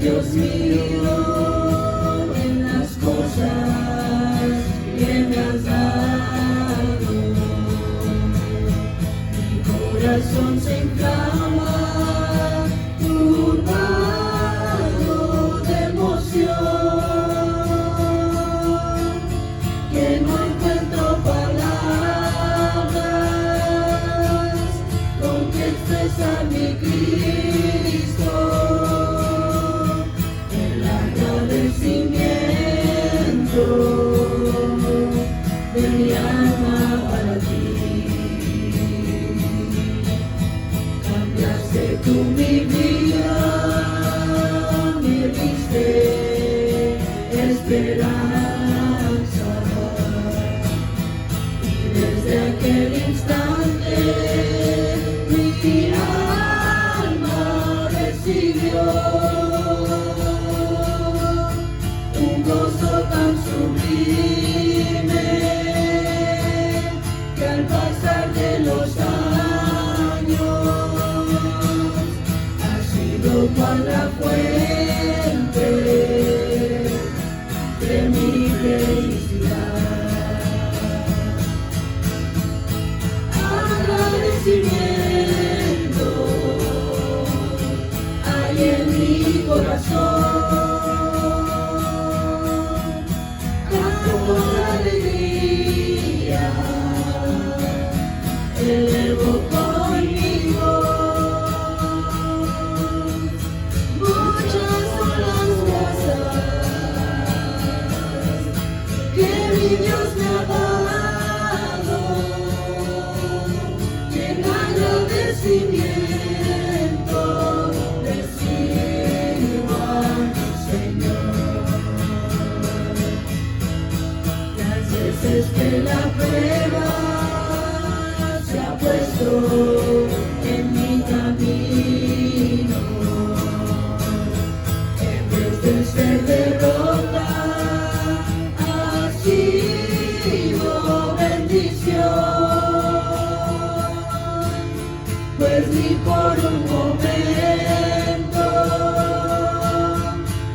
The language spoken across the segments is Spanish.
Dios mío, en las cosas que me has dado. Mi corazón se inflama, turbado de emoción, que no encuentro palabras con que expresar mi Cristo. De mi alma para ti, cambiaste tú mi vida, me diste esperanza, y desde aquel instante mi alma recibió un gozo tan sublime, que al pasar de los años ha sido cual la fuente de mi felicidad. Agradecimiento hay en mi corazón. Elevo conmigo, muchas son las cosas que mi Dios me ha dado, y en agradecimiento le sirvo a mi Señor. Las veces que la prueba en mi camino, en vez de ser derrota, ha sido bendición, pues ni por un momento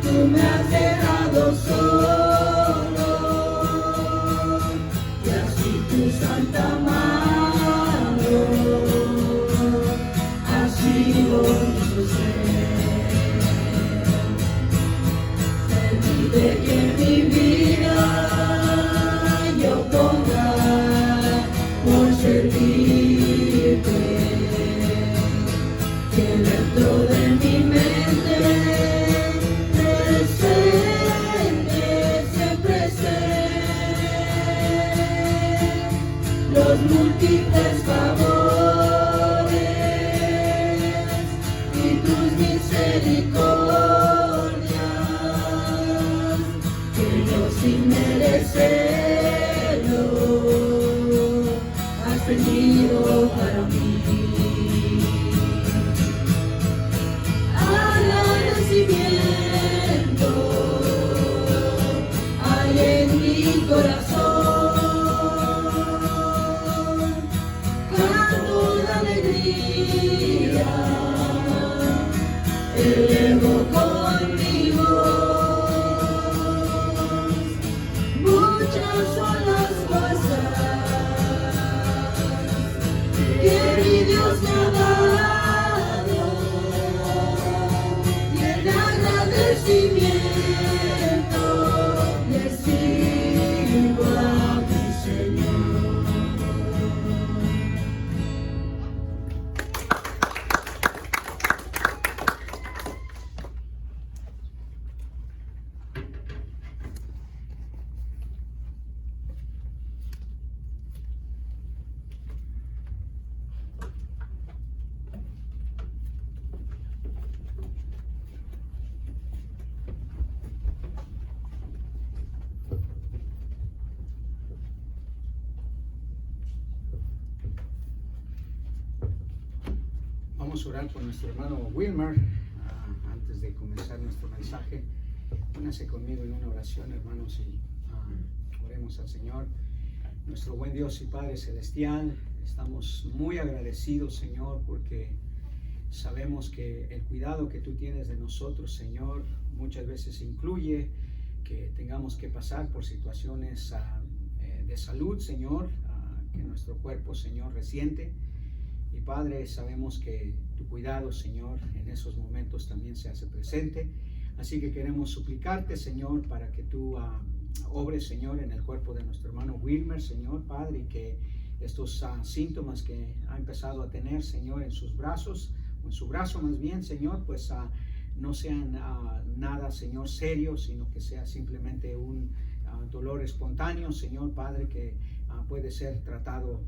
tú me has dejado solo, y así tu santa mano ha sido mi sostén. Permite que mi vida yo ponga por servirte, que dentro de mi mente presente siempre esté los múltiples favores y tus misericordias, que yo sin merecerlo has tenido para mí. Agradecimiento hay en mi corazón, canto de alegría, elevo conmigo. Muchas son las cosas que mi Dios me ha dado, y en agradecimiento le sirvo a mi Señor. Vamos a orar por nuestro hermano Wilmer. Antes de comenzar nuestro mensaje, únanse conmigo en una oración, hermanos, y oremos al Señor. Nuestro buen Dios y Padre Celestial, estamos muy agradecidos, Señor, porque sabemos que el cuidado que tú tienes de nosotros, Señor, muchas veces incluye que tengamos que pasar por situaciones de salud, Señor, que nuestro cuerpo, Señor, resiente. Y Padre, sabemos que tu cuidado, Señor, en esos momentos también se hace presente. Así que queremos suplicarte, Señor, para que tú obres, Señor, en el cuerpo de nuestro hermano Wilmer, Señor, Padre, y que estos síntomas que ha empezado a tener, Señor, en sus brazos, o en su brazo más bien, Señor, pues no sean nada, Señor, serio, sino que sea simplemente un dolor espontáneo, Señor, Padre, que puede ser tratado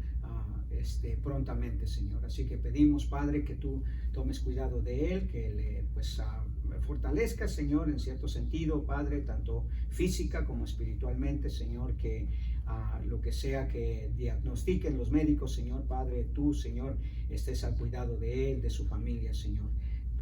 prontamente, Señor. Así que pedimos, Padre, que tú tomes cuidado de él, que le fortalezca, Señor, en cierto sentido, Padre, tanto física como espiritualmente, Señor, que lo que sea que diagnostiquen los médicos, Señor, Padre, tú, Señor, estés al cuidado de él, de su familia, Señor.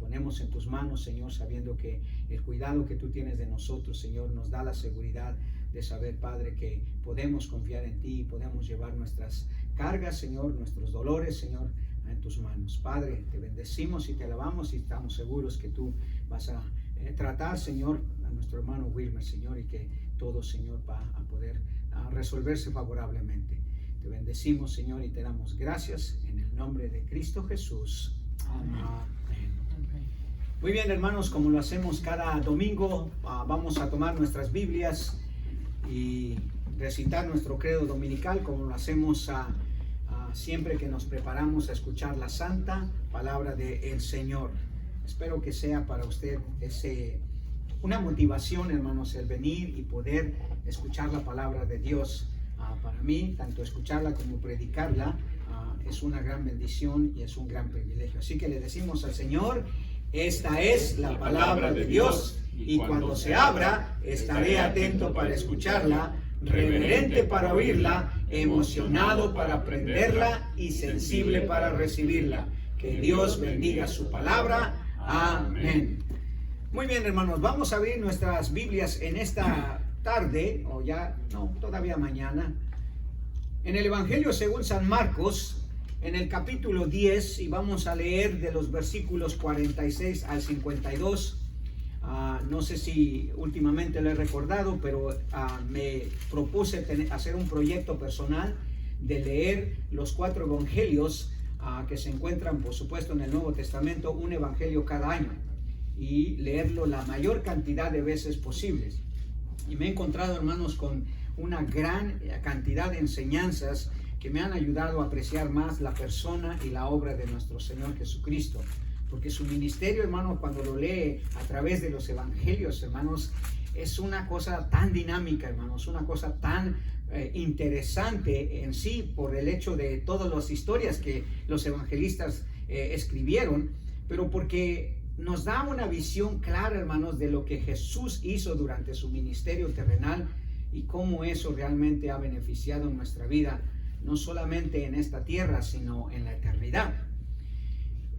Ponemos en tus manos, Señor, sabiendo que el cuidado que tú tienes de nosotros, Señor, nos da la seguridad de saber, Padre, que podemos confiar en ti y podemos llevar nuestras cargas, Señor, nuestros dolores, Señor, en tus manos. Padre, te bendecimos y te alabamos y estamos seguros que tú vas a tratar, Señor, a nuestro hermano Wilmer, Señor, y que todo, Señor, va a poder resolverse favorablemente. Te bendecimos, Señor, y te damos gracias en el nombre de Cristo Jesús. Amén. Muy bien, hermanos, como lo hacemos cada domingo, vamos a tomar nuestras Biblias y recitar nuestro credo dominical, como lo hacemos siempre que nos preparamos a escuchar la santa palabra del Señor. Espero que sea para usted una motivación, hermanos, el venir y poder escuchar la palabra de Dios. Para mí, tanto escucharla como predicarla es una gran bendición y es un gran privilegio. Así que le decimos al Señor: esta es la palabra de Dios, y cuando se abra, estaré atento para escucharla, reverente para oírla, emocionado para aprenderla y sensible para recibirla. Que Dios bendiga su palabra. Amén. Muy bien, hermanos, vamos a abrir nuestras Biblias en esta tarde, o ya, no, todavía mañana, en el Evangelio según San Marcos, en el capítulo 10, y vamos a leer de los versículos 46 al 52. No sé si últimamente lo he recordado, pero me propuse hacer un proyecto personal de leer los 4 evangelios que se encuentran, por supuesto, en el Nuevo Testamento, un evangelio cada año, y leerlo la mayor cantidad de veces posibles. Y me he encontrado, hermanos, con una gran cantidad de enseñanzas que me han ayudado a apreciar más la persona y la obra de nuestro Señor Jesucristo. Porque su ministerio, hermanos, cuando lo lee a través de los evangelios, hermanos, es una cosa tan dinámica, hermanos, una cosa tan interesante en sí, por el hecho de todas las historias que los evangelistas escribieron, pero porque nos da una visión clara, hermanos, de lo que Jesús hizo durante su ministerio terrenal y cómo eso realmente ha beneficiado nuestra vida, no solamente en esta tierra, sino en la eternidad.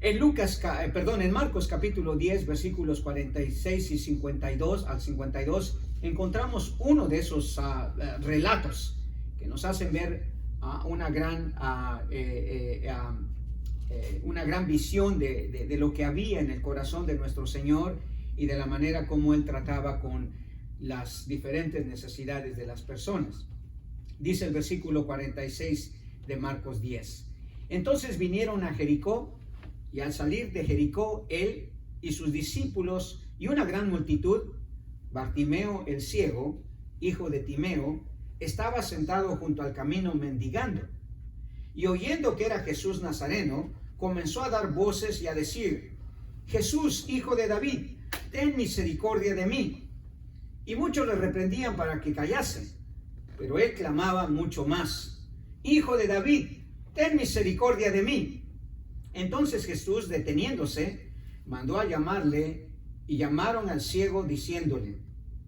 En Marcos capítulo 10, versículos 46 y 52 al 52, encontramos uno de esos relatos que nos hacen ver una gran visión de lo que había en el corazón de nuestro Señor y de la manera como Él trataba con las diferentes necesidades de las personas. Dice el versículo 46 de Marcos 10. Entonces vinieron a Jericó, y al salir de Jericó, él y sus discípulos y una gran multitud, Bartimeo el ciego, hijo de Timeo, estaba sentado junto al camino mendigando. Y oyendo que era Jesús Nazareno, comenzó a dar voces y a decir: Jesús, hijo de David, ten misericordia de mí. Y muchos le reprendían para que callase, pero él clamaba mucho más: Hijo de David, ten misericordia de mí. Entonces Jesús, deteniéndose, mandó a llamarle, y llamaron al ciego diciéndole: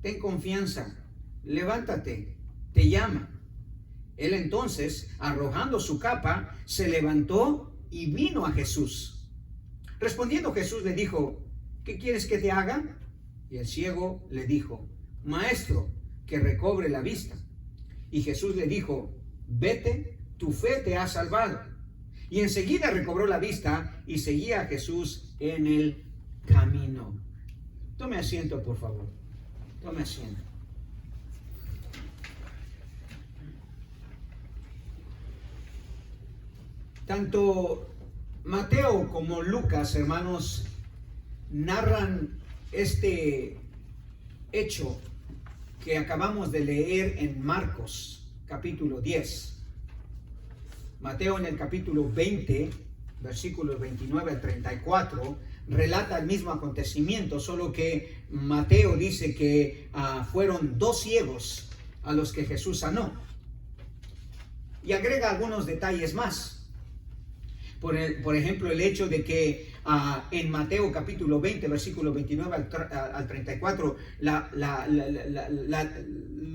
ten confianza, levántate, te llama. Él entonces, arrojando su capa, se levantó y vino a Jesús. Respondiendo Jesús le dijo: ¿qué quieres que te haga? Y el ciego le dijo: Maestro, que recobre la vista. Y Jesús le dijo: vete, tu fe te ha salvado. Y enseguida recobró la vista y seguía a Jesús en el camino. Tome asiento, por favor. Tome asiento. Tanto Mateo como Lucas, hermanos, narran este hecho que acabamos de leer en Marcos, capítulo 10. Mateo en el capítulo 20, versículos 29 al 34, relata el mismo acontecimiento, solo que Mateo dice que fueron 2 ciegos a los que Jesús sanó. Y agrega algunos detalles más. Por ejemplo, el hecho de que en Mateo capítulo 20, versículo 29 al 34,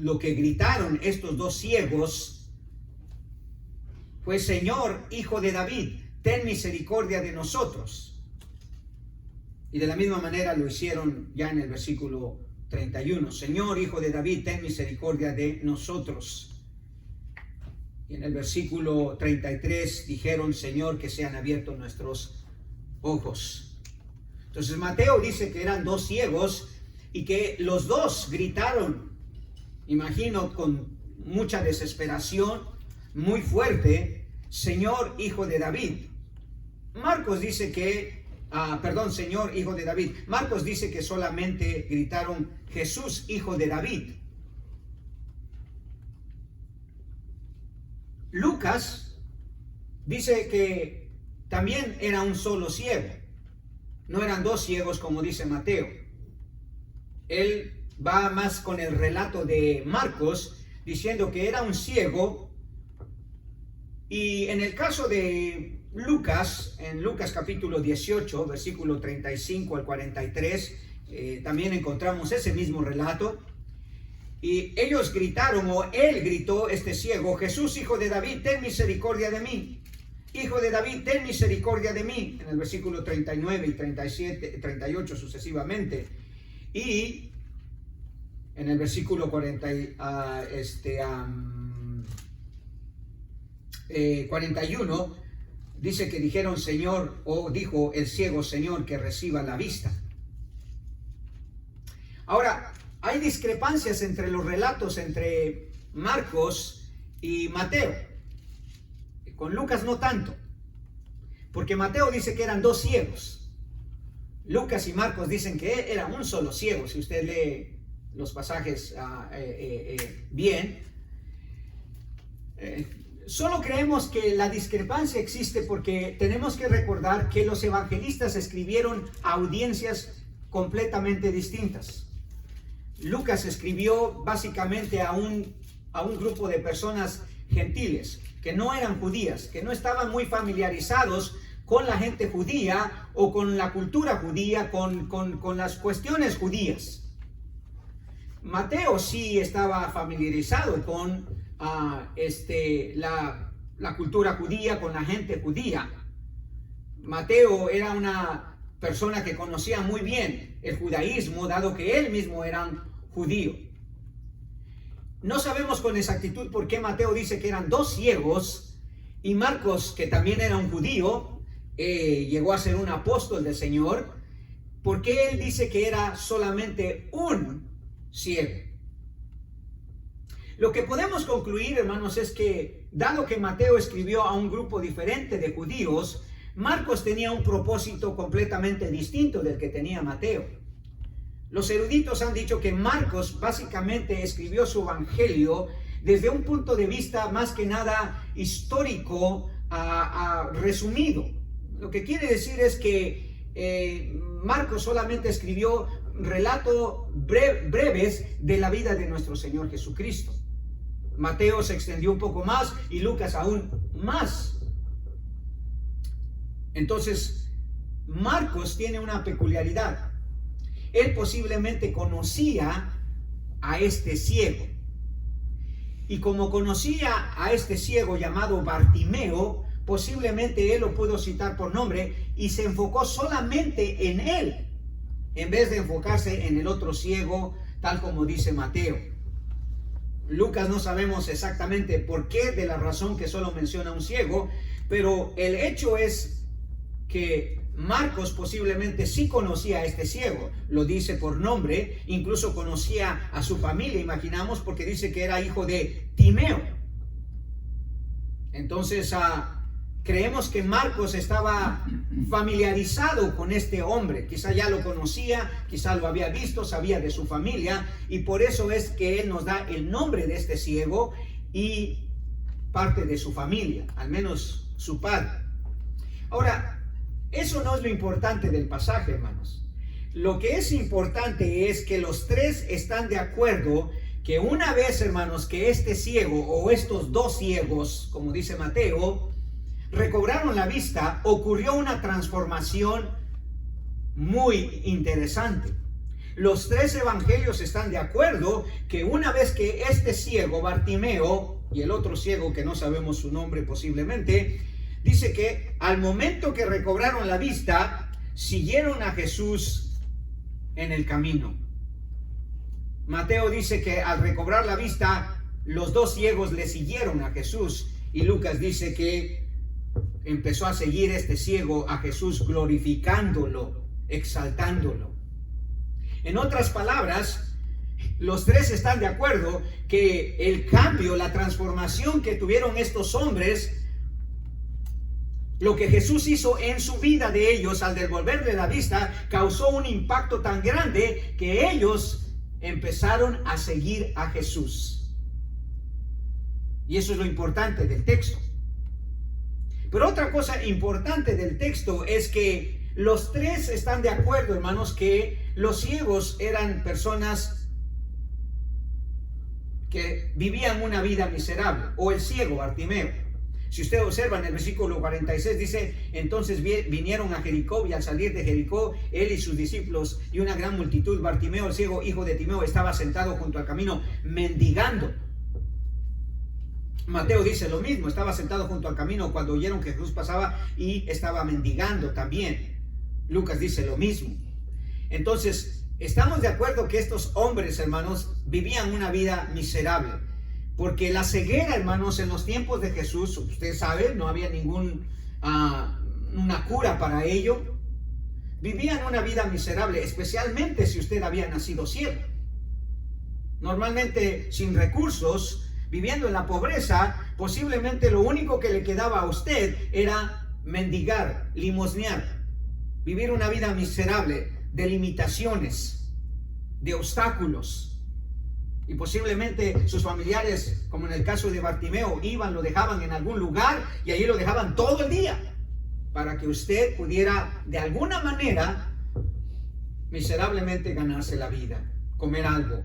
lo que gritaron estos 2 ciegos fue: Señor, Hijo de David, ten misericordia de nosotros. Y de la misma manera lo hicieron ya en el versículo 31. Señor, Hijo de David, ten misericordia de nosotros. Y en el versículo 33 dijeron: Señor, que sean abiertos nuestros ojos. Entonces Mateo dice que eran 2 ciegos y que los 2 gritaron, imagino con mucha desesperación, muy fuerte: Señor, Hijo de David. Marcos dice que, Señor, Hijo de David. Marcos dice que solamente gritaron: Jesús, Hijo de David. Lucas dice que también era un solo ciego. No eran 2 ciegos como dice Mateo. Él va más con el relato de Marcos, diciendo que era un ciego. Y en el caso de Lucas, en Lucas capítulo 18, versículo 35 al 43, también encontramos ese mismo relato. Y ellos gritaron, o él gritó, este ciego: Jesús, Hijo de David, ten misericordia de mí. Hijo de David, ten misericordia de mí. En el versículo 39 y 37, 38 sucesivamente. Y en el versículo 41 dice que dijeron: Señor, o dijo el ciego: Señor, que reciba la vista. Ahora, hay discrepancias entre los relatos entre Marcos y Mateo. Con Lucas no tanto, porque Mateo dice que eran 2 ciegos. Lucas y Marcos dicen que era un solo ciego. Si usted lee los pasajes bien, solo creemos que la discrepancia existe porque tenemos que recordar que los evangelistas escribieron a audiencias completamente distintas. Lucas escribió básicamente a un grupo de personas gentiles que no eran judías, que no estaban muy familiarizados con la gente judía o con la cultura judía, con las cuestiones judías. Mateo sí estaba familiarizado con la cultura judía, con la gente judía. Mateo era una persona que conocía muy bien el judaísmo, dado que él mismo era un judío. No sabemos con exactitud por qué Mateo dice que eran 2 ciegos, y Marcos, que también era un judío, llegó a ser un apóstol del Señor, ¿por qué él dice que era solamente un ciego? Lo que podemos concluir, hermanos, es que dado que Mateo escribió a un grupo diferente de judíos, Marcos tenía un propósito completamente distinto del que tenía Mateo. Los eruditos han dicho que Marcos básicamente escribió su evangelio desde un punto de vista más que nada histórico, resumido. Lo que quiere decir es que Marcos solamente escribió relatos breves de la vida de nuestro Señor Jesucristo. Mateo se extendió un poco más y Lucas aún más. Entonces, Marcos tiene una peculiaridad. Él posiblemente conocía a este ciego. Y como conocía a este ciego llamado Bartimeo, posiblemente él lo pudo citar por nombre y se enfocó solamente en él, en vez de enfocarse en el otro ciego, tal como dice Mateo. Lucas no sabemos exactamente por qué, de la razón que solo menciona a un ciego, Pero el hecho es que Marcos posiblemente sí conocía a este ciego, lo dice por nombre, incluso conocía a su familia, imaginamos, porque dice que era hijo de Timeo. Entonces, creemos que Marcos estaba familiarizado con este hombre, quizá ya lo conocía, quizá lo había visto, sabía de su familia, y por eso es que él nos da el nombre de este ciego y parte de su familia, al menos su padre. Ahora, eso no es lo importante del pasaje, hermanos. Lo que es importante es que los tres están de acuerdo que una vez, hermanos, que este ciego o estos dos ciegos, como dice Mateo, recobraron la vista, ocurrió una transformación muy interesante. Los tres evangelios están de acuerdo que una vez que este ciego, Bartimeo, y el otro ciego que no sabemos su nombre posiblemente, dice que al momento que recobraron la vista, siguieron a Jesús en el camino. Mateo dice que al recobrar la vista, los dos ciegos le siguieron a Jesús, y Lucas dice que empezó a seguir este ciego a Jesús, glorificándolo, exaltándolo. En otras palabras, los tres están de acuerdo que el cambio, la transformación que tuvieron estos hombres, lo que Jesús hizo en su vida de ellos al devolverle la vista, causó un impacto tan grande que ellos empezaron a seguir a Jesús. Y eso es lo importante del texto. Pero otra cosa importante del texto es que los tres están de acuerdo, hermanos, que los ciegos eran personas que vivían una vida miserable, o el ciego Bartimeo. Si usted observa en el versículo 46 dice, entonces vinieron a Jericó, y al salir de Jericó, él y sus discípulos y una gran multitud, Bartimeo el ciego, hijo de Timeo, estaba sentado junto al camino mendigando. Mateo dice lo mismo, estaba sentado junto al camino cuando oyeron que Jesús pasaba y estaba mendigando también. Lucas dice lo mismo. Entonces, estamos de acuerdo que estos hombres, hermanos, vivían una vida miserable. Porque la ceguera, hermanos, en los tiempos de Jesús, usted sabe, no había una cura para ello. Vivían una vida miserable, especialmente si usted había nacido ciego. Normalmente sin recursos, viviendo en la pobreza, posiblemente lo único que le quedaba a usted era mendigar, limosnear, vivir una vida miserable de limitaciones, de obstáculos. Y posiblemente sus familiares, como en el caso de Bartimeo, iban, lo dejaban en algún lugar y allí lo dejaban todo el día para que usted pudiera de alguna manera miserablemente ganarse la vida, comer algo,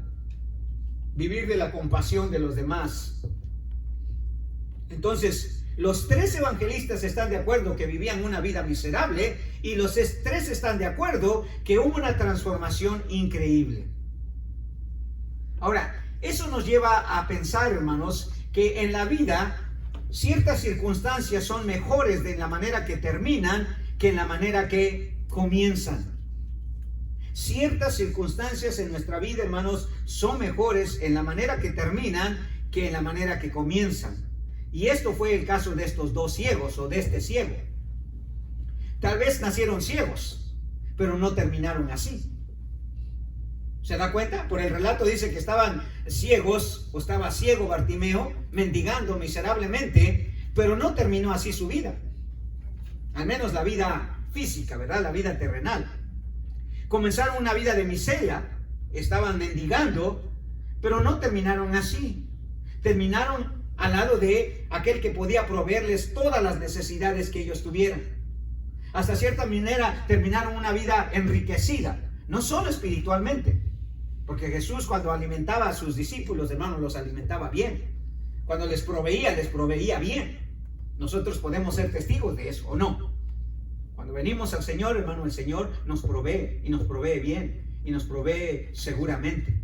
vivir de la compasión de los demás. Entonces, los tres evangelistas están de acuerdo que vivían una vida miserable, y los tres están de acuerdo que hubo una transformación increíble. Ahora, eso nos lleva a pensar, hermanos, que en la vida ciertas circunstancias son mejores de la manera que terminan que en la manera que comienzan. Ciertas circunstancias en nuestra vida, hermanos, son mejores en la manera que terminan que en la manera que comienzan. Y esto fue el caso de estos dos ciegos, o de este ciego. Tal vez nacieron ciegos, pero no terminaron así. ¿Se da cuenta? Por el relato dice que estaban ciegos, o estaba ciego Bartimeo, mendigando miserablemente, pero no terminó así su vida. Al menos la vida física, ¿verdad? La vida terrenal. Comenzaron una vida de miseria, estaban mendigando, pero no terminaron así. Terminaron al lado de aquel que podía proveerles todas las necesidades que ellos tuvieran. Hasta cierta manera terminaron una vida enriquecida, no solo espiritualmente, porque Jesús, cuando alimentaba a sus discípulos, hermanos, los alimentaba bien. Cuando les proveía bien. Nosotros podemos ser testigos de eso, ¿o no? Cuando venimos al Señor, hermano, el Señor nos provee, y nos provee bien, y nos provee seguramente.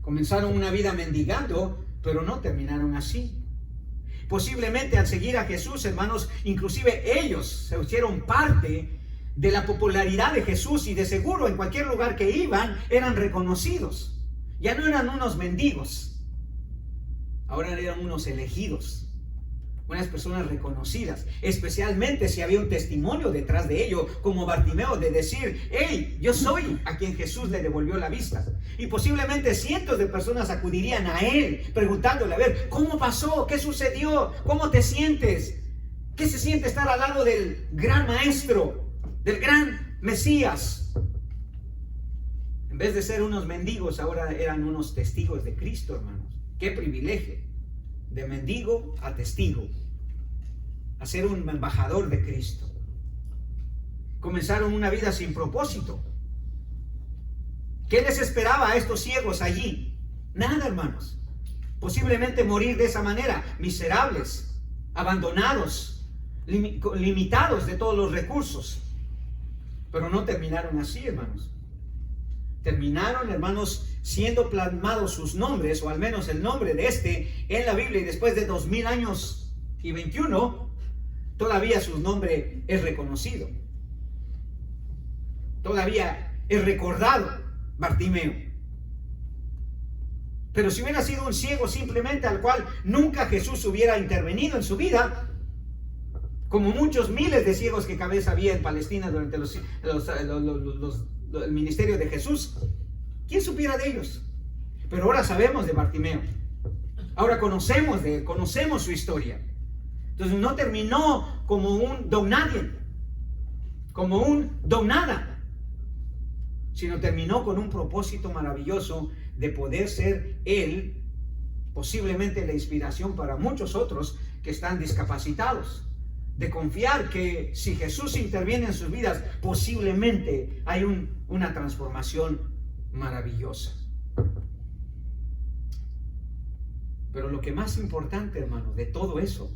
Comenzaron una vida mendigando, pero no terminaron así. Posiblemente al seguir a Jesús, hermanos, inclusive ellos se hicieron parte de la popularidad de Jesús, y de seguro en cualquier lugar que iban eran reconocidos. Ya no eran unos mendigos, ahora eran unos elegidos. unas personas reconocidas, especialmente si había un testimonio detrás de ello, como Bartimeo, de decir: hey, yo soy a quien Jesús le devolvió la vista. Y posiblemente cientos de personas acudirían a él preguntándole: a ver, ¿cómo pasó? ¿Qué sucedió? ¿Cómo te sientes? ¿Qué se siente estar al lado del gran maestro, del gran Mesías? En vez de ser unos mendigos, ahora eran unos testigos de Cristo, hermanos. ¡Qué privilegio! De mendigo a testigo, a ser un embajador de Cristo. Comenzaron una vida sin propósito. ¿Qué les esperaba a estos ciegos allí? Nada, hermanos. Posiblemente morir de esa manera, miserables, abandonados, limitados de todos los recursos. Pero no terminaron así, hermanos. Terminaron, hermanos, siendo plasmados sus nombres, o al menos el nombre de este, en la Biblia. Y después de 2000 años y 21, todavía su nombre es reconocido. Todavía es recordado Bartimeo. Pero si hubiera sido un ciego simplemente al cual nunca Jesús hubiera intervenido en su vida, como muchos miles de ciegos que cada vez había en Palestina durante el ministerio de Jesús, ¿quién supiera de ellos? Pero ahora sabemos de Bartimeo. Ahora conocemos de él, conocemos su historia. Entonces no terminó como un don nadie, como un don nada, sino terminó con un propósito maravilloso de poder ser él posiblemente la inspiración para muchos otros que están discapacitados. De confiar que si Jesús interviene en sus vidas, posiblemente hay una transformación maravillosa. Pero lo que más importante, hermano, de todo eso,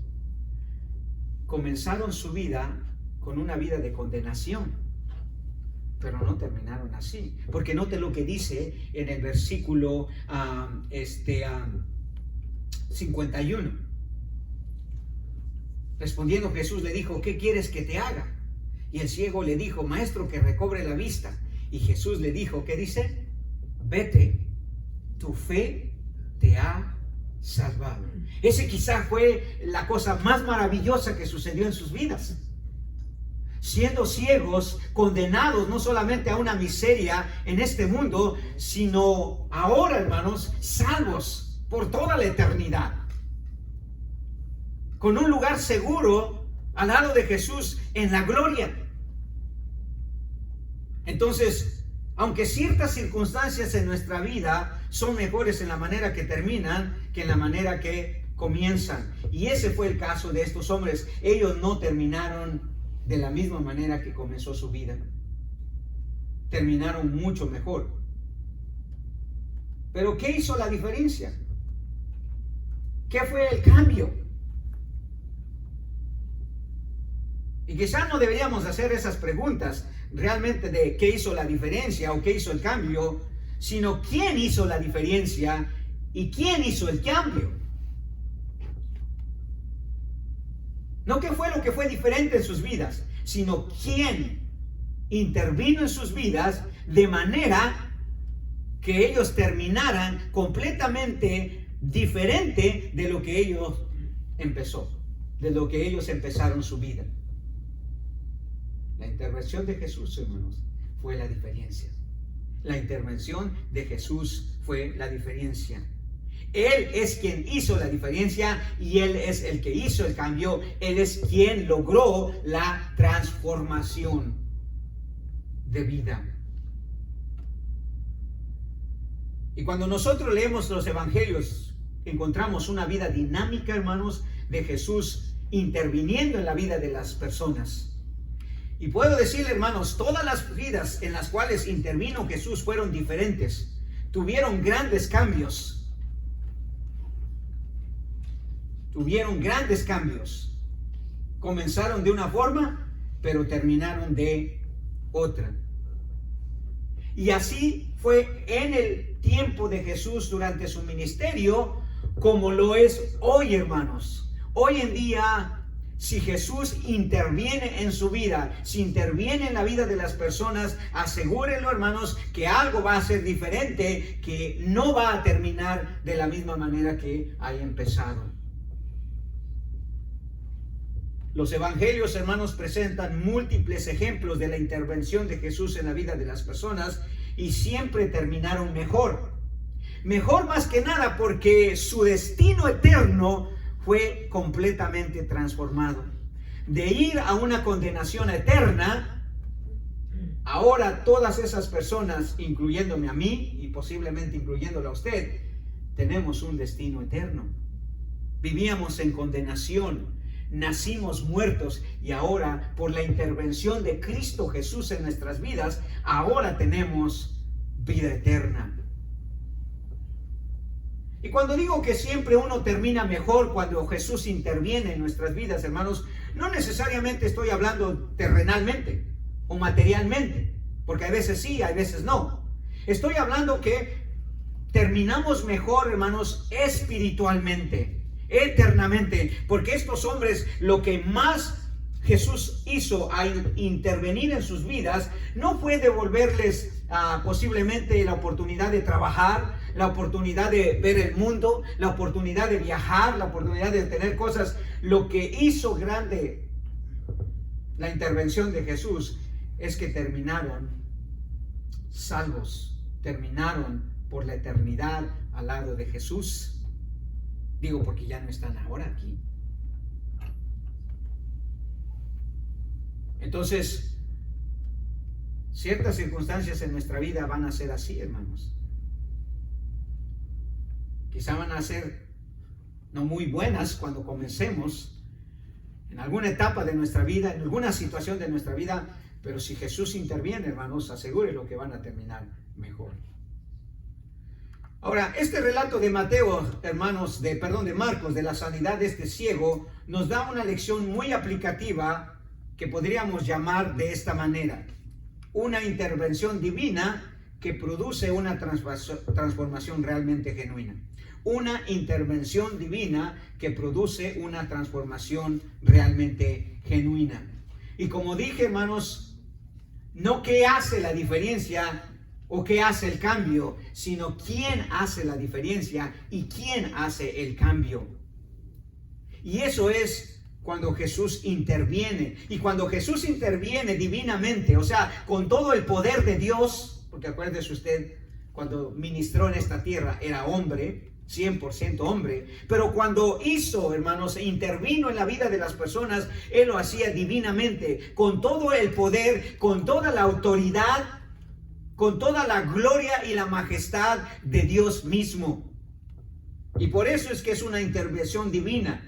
comenzaron su vida con una vida de condenación, pero no terminaron así. Porque note lo que dice en el versículo 51. Respondiendo Jesús le dijo: ¿qué quieres que te haga? Y el ciego le dijo: maestro, que recobre la vista. Y Jesús le dijo, ¿qué dice? Vete, tu fe te ha salvado. Ese quizá fue la cosa más maravillosa que sucedió en sus vidas. Siendo ciegos, condenados no solamente a una miseria en este mundo, sino ahora, hermanos, salvos por toda la eternidad, con un lugar seguro al lado de Jesús en la gloria. Entonces, aunque ciertas circunstancias en nuestra vida son mejores en la manera que terminan que en la manera que comienzan, y ese fue el caso de estos hombres, ellos no terminaron de la misma manera que comenzó su vida. Terminaron mucho mejor. Pero ¿qué hizo la diferencia? ¿Qué fue el cambio? Y quizás no deberíamos hacer esas preguntas realmente de qué hizo la diferencia o qué hizo el cambio, sino quién hizo la diferencia y quién hizo el cambio. No qué fue lo que fue diferente en sus vidas, sino quién intervino en sus vidas de manera que ellos terminaran completamente diferente de lo que ellos empezaron su vida. La intervención de Jesús, hermanos, fue la diferencia. La intervención de Jesús fue la diferencia. Él es quien hizo la diferencia y Él es el que hizo el cambio. Él es quien logró la transformación de vida. Y cuando nosotros leemos los evangelios, encontramos una vida dinámica, hermanos, de Jesús interviniendo en la vida de las personas. Y puedo decirle, hermanos, todas las vidas en las cuales intervino Jesús fueron diferentes. Tuvieron grandes cambios. Comenzaron de una forma, pero terminaron de otra. Y así fue en el tiempo de Jesús durante su ministerio, como lo es hoy, hermanos. Hoy en día, si Jesús interviene en su vida, si interviene en la vida de las personas, asegúrenlo, hermanos, que algo va a ser diferente, que no va a terminar de la misma manera que haya empezado. Los evangelios, hermanos, presentan múltiples ejemplos de la intervención de Jesús en la vida de las personas y siempre terminaron mejor. Mejor más que nada porque su destino eterno fue completamente transformado. De ir a una condenación eterna, ahora todas esas personas, incluyéndome a mí y posiblemente incluyéndolo a usted, tenemos un destino eterno. Vivíamos en condenación, nacimos muertos y ahora por la intervención de Cristo Jesús en nuestras vidas, ahora tenemos vida eterna. Y cuando digo que siempre uno termina mejor cuando Jesús interviene en nuestras vidas, hermanos, no necesariamente estoy hablando terrenalmente o materialmente, porque a veces sí, a veces no. Estoy hablando que terminamos mejor, hermanos, espiritualmente, eternamente, porque estos hombres, lo que más Jesús hizo a intervenir en sus vidas, no fue devolverles posiblemente la oportunidad de trabajar, la oportunidad de ver el mundo, la oportunidad de viajar, la oportunidad de tener cosas. Lo que hizo grande la intervención de Jesús es que terminaron salvos, terminaron por la eternidad al lado de Jesús. Digo, porque ya no están ahora aquí. Entonces, ciertas circunstancias en nuestra vida van a ser así, hermanos. Quizá van a ser no muy buenas cuando comencemos en alguna etapa de nuestra vida, en alguna situación de nuestra vida, pero si Jesús interviene, hermanos, asegúrelo que van a terminar mejor. Ahora, este relato de Mateo, hermanos, de Marcos, de la sanidad de este ciego, nos da una lección muy aplicativa que podríamos llamar de esta manera: una intervención divina que produce una transformación realmente genuina. Una intervención divina que produce una transformación realmente genuina. Y como dije, hermanos, no qué hace la diferencia o qué hace el cambio, sino quién hace la diferencia y quién hace el cambio. Y eso es cuando Jesús interviene. Y cuando Jesús interviene divinamente, o sea, con todo el poder de Dios, porque acuérdese usted, cuando ministró en esta tierra era hombre, 100% hombre, pero cuando hizo, hermanos, intervino en la vida de las personas, Él lo hacía divinamente, con todo el poder, con toda la autoridad, con toda la gloria y la majestad de Dios mismo. Y por eso es que es una intervención divina.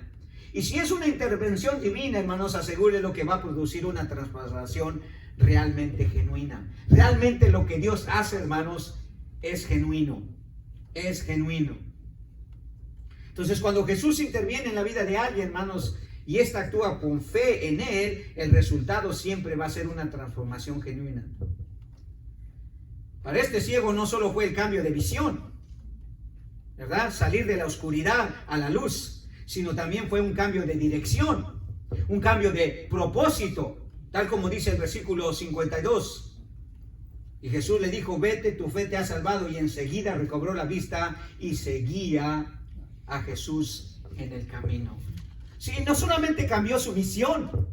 Y si es una intervención divina, hermanos, asegure lo que va a producir una transformación realmente genuina. Realmente lo que Dios hace, hermanos, es genuino. Es genuino. Entonces, cuando Jesús interviene en la vida de alguien, hermanos, y ésta actúa con fe en Él, el resultado siempre va a ser una transformación genuina. Para este ciego no solo fue el cambio de visión, ¿verdad? Salir de la oscuridad a la luz, sino también fue un cambio de dirección, un cambio de propósito, tal como dice el versículo 52. Y Jesús le dijo: vete, tu fe te ha salvado, y enseguida recobró la vista y seguía a Jesús en el camino. Sí, no solamente cambió su visión,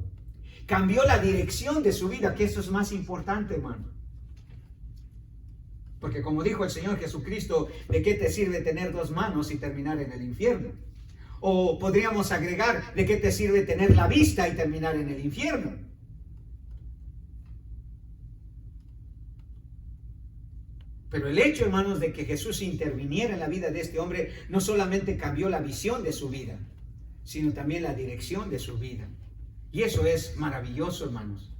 cambió la dirección de su vida, que eso es más importante, hermano. Porque como dijo el Señor Jesucristo, ¿de qué te sirve tener dos manos y terminar en el infierno? O podríamos agregar, ¿de qué te sirve tener la vista y terminar en el infierno? Pero el hecho, hermanos, de que Jesús interviniera en la vida de este hombre no solamente cambió la visión de su vida, sino también la dirección de su vida. Y eso es maravilloso, hermanos.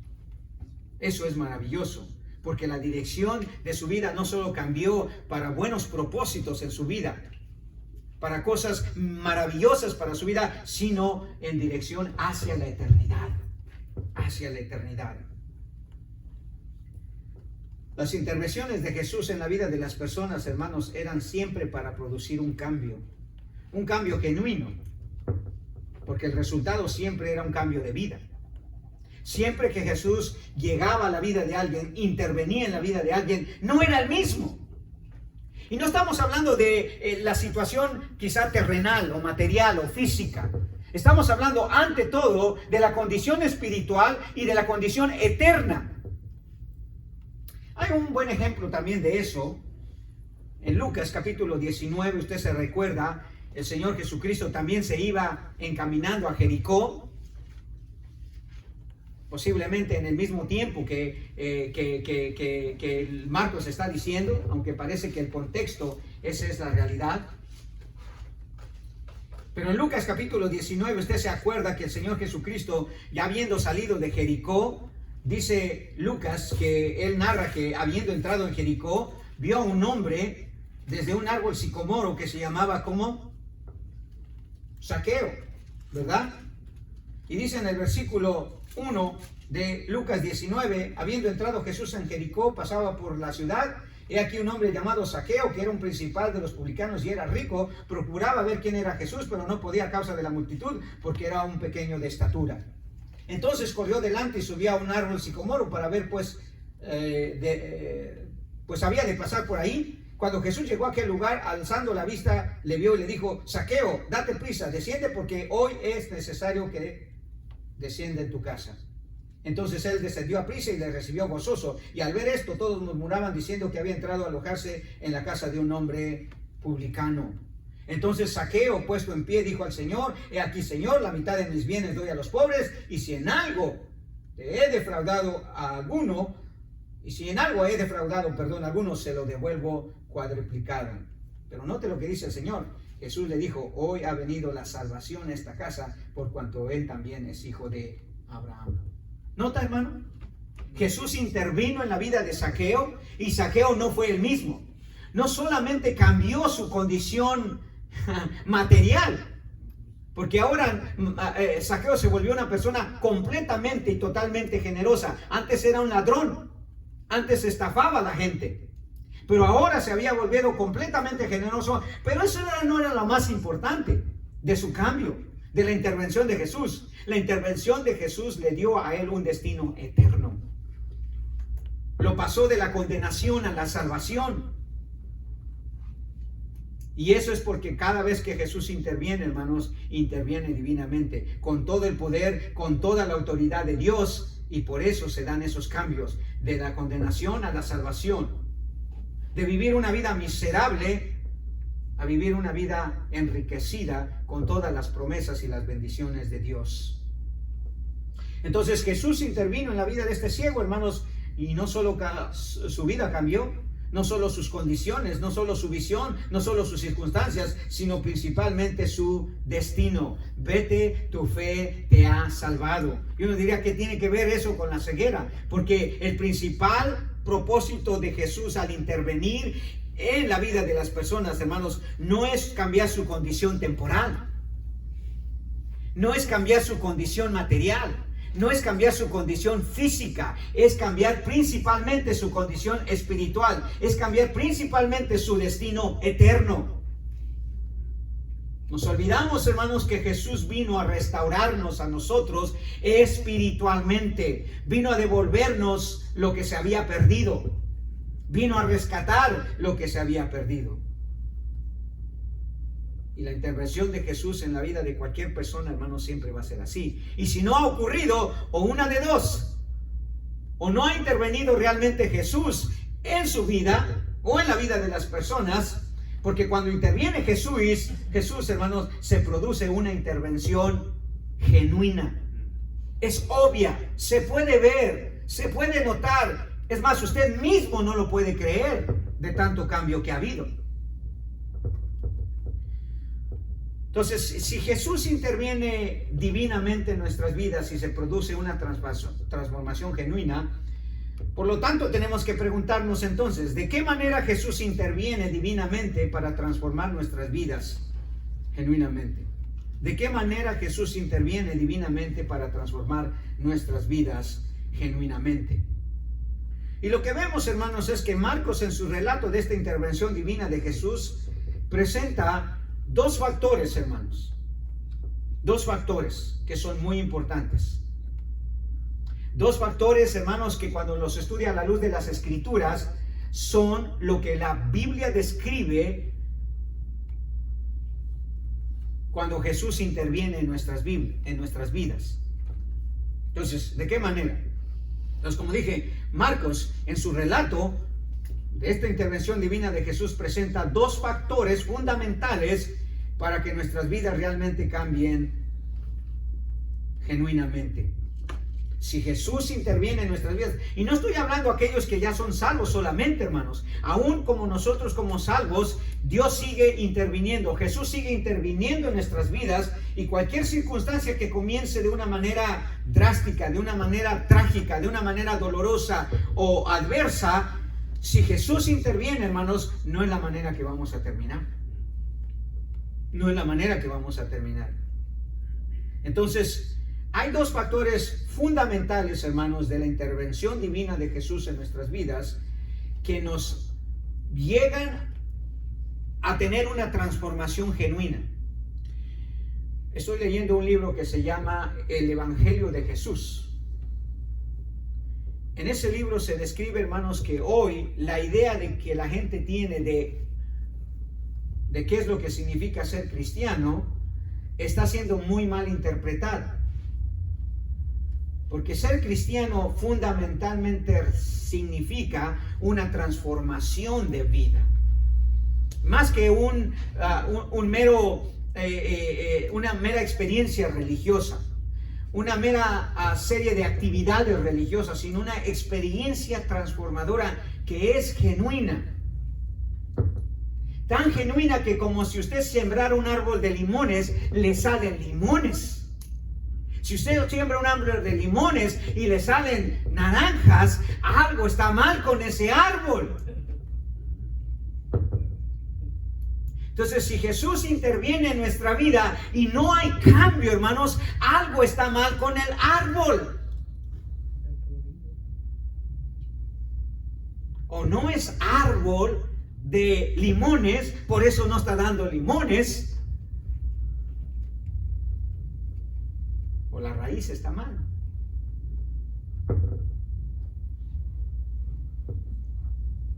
Eso es maravilloso, porque la dirección de su vida no solo cambió para buenos propósitos en su vida, para cosas maravillosas para su vida, sino en dirección hacia la eternidad. Hacia la eternidad. Las intervenciones de Jesús en la vida de las personas, hermanos, eran siempre para producir un cambio genuino, porque el resultado siempre era un cambio de vida. Siempre que Jesús llegaba a la vida de alguien, intervenía en la vida de alguien, no era el mismo. Y no estamos hablando de la situación quizá terrenal o material o física. Estamos hablando ante todo de la condición espiritual y de la condición eterna. Hay un buen ejemplo también de eso. En Lucas capítulo 19, usted se recuerda, el Señor Jesucristo también se iba encaminando a Jericó, posiblemente en el mismo tiempo que Marcos está diciendo, aunque parece que el contexto, esa es la realidad. Pero en Lucas capítulo 19, usted se acuerda que el Señor Jesucristo, ya habiendo salido de Jericó, dice Lucas que él narra que habiendo entrado en Jericó, vio a un hombre desde un árbol sicomoro que se llamaba como Zaqueo, ¿verdad? Y dice en el versículo 1 de Lucas 19, habiendo entrado Jesús en Jericó, pasaba por la ciudad. He aquí un hombre llamado Zaqueo, que era un principal de los publicanos y era rico, procuraba ver quién era Jesús, pero no podía a causa de la multitud, porque era un pequeño de estatura. Entonces corrió delante y subió a un árbol sicomoro para ver, pues había de pasar por ahí. Cuando Jesús llegó a aquel lugar, alzando la vista, le vio y le dijo: Zaqueo, date prisa, desciende, porque hoy es necesario que descienda en tu casa. Entonces él descendió a prisa y le recibió gozoso. Y al ver esto, todos murmuraban diciendo que había entrado a alojarse en la casa de un hombre publicano. Entonces Zaqueo, puesto en pie, dijo al Señor: He aquí, Señor, la mitad de mis bienes doy a los pobres, y si en algo he defraudado a alguno, alguno, se lo devuelvo cuadruplicado. Pero note lo que dice el Señor. Jesús le dijo: Hoy ha venido la salvación a esta casa, por cuanto él también es hijo de Abraham. ¿Nota, hermano? Jesús intervino en la vida de Zaqueo, y Zaqueo no fue el mismo. No solamente cambió su condición material, porque ahora Zaqueo se volvió una persona completamente y totalmente generosa. Antes era un ladrón, antes estafaba a la gente, pero ahora se había volvido completamente generoso. Pero eso no era lo más importante de su cambio, de la intervención de Jesús. La intervención de Jesús le dio a él un destino eterno. Lo pasó de la condenación a la salvación. Y eso es porque cada vez que Jesús interviene, hermanos, interviene divinamente, con todo el poder, con toda la autoridad de Dios. Y por eso se dan esos cambios, de la condenación a la salvación, de vivir una vida miserable a vivir una vida enriquecida con todas las promesas y las bendiciones de Dios. Entonces Jesús intervino en la vida de este ciego, hermanos, y no solo su vida cambió, no solo sus condiciones, no solo su visión, no solo sus circunstancias, sino principalmente su destino. Vete, tu fe te ha salvado. Y uno diría: ¿qué tiene que ver eso con la ceguera? Porque el principal propósito de Jesús al intervenir en la vida de las personas, hermanos, no es cambiar su condición temporal, no es cambiar su condición material, no es cambiar su condición física, es cambiar principalmente su condición espiritual, es cambiar principalmente su destino eterno. Nos olvidamos, hermanos, que Jesús vino a restaurarnos a nosotros espiritualmente, vino a devolvernos lo que se había perdido, vino a rescatar lo que se había perdido. Y la intervención de Jesús en la vida de cualquier persona, hermanos, siempre va a ser así. Y si no ha ocurrido, o una de dos: o no ha intervenido realmente Jesús en su vida o en la vida de las personas, porque cuando interviene Jesús, hermanos, se produce una intervención genuina. Es obvia, se puede ver, se puede notar. Es más, usted mismo no lo puede creer de tanto cambio que ha habido. Entonces, si Jesús interviene divinamente en nuestras vidas y se produce una transformación genuina, por lo tanto tenemos que preguntarnos entonces: ¿de qué manera Jesús interviene divinamente para transformar nuestras vidas genuinamente? ¿De qué manera Jesús interviene divinamente para transformar nuestras vidas genuinamente? Y lo que vemos, hermanos, es que Marcos, en su relato de esta intervención divina de Jesús, presenta dos factores, hermanos. Dos factores que son muy importantes. Dos factores, hermanos, que cuando los estudia a la luz de las Escrituras, son lo que la Biblia describe cuando Jesús interviene en nuestras vidas. Entonces, ¿de qué manera? Entonces, como dije, Marcos en su relato de esta intervención divina de Jesús presenta dos factores fundamentales para que nuestras vidas realmente cambien genuinamente. Si Jesús interviene en nuestras vidas, y no estoy hablando a aquellos que ya son salvos solamente, hermanos, aún como nosotros como salvos, Dios sigue interviniendo, Jesús sigue interviniendo en nuestras vidas, y cualquier circunstancia que comience de una manera drástica, de una manera trágica, de una manera dolorosa o adversa, si Jesús interviene, hermanos, no es la manera que vamos a terminar. No es la manera que vamos a terminar. Entonces, hay dos factores fundamentales, hermanos, de la intervención divina de Jesús en nuestras vidas que nos llegan a tener una transformación genuina. Estoy leyendo un libro que se llama El Evangelio de Jesús. En ese libro se describe, hermanos, que hoy la idea de que la gente tiene de qué es lo que significa ser cristiano está siendo muy mal interpretada. Porque ser cristiano fundamentalmente significa una transformación de vida. Más que una mera experiencia religiosa, una mera serie de actividades religiosas, sino una experiencia transformadora que es genuina. Tan genuina que como si usted sembrara un árbol de limones, le salen limones. Si usted siembra un árbol de limones y le salen naranjas, algo está mal con ese árbol. Entonces, si Jesús interviene en nuestra vida y no hay cambio, hermanos, algo está mal con el árbol. O no es árbol de limones, por eso no está dando limones. O la raíz está mal.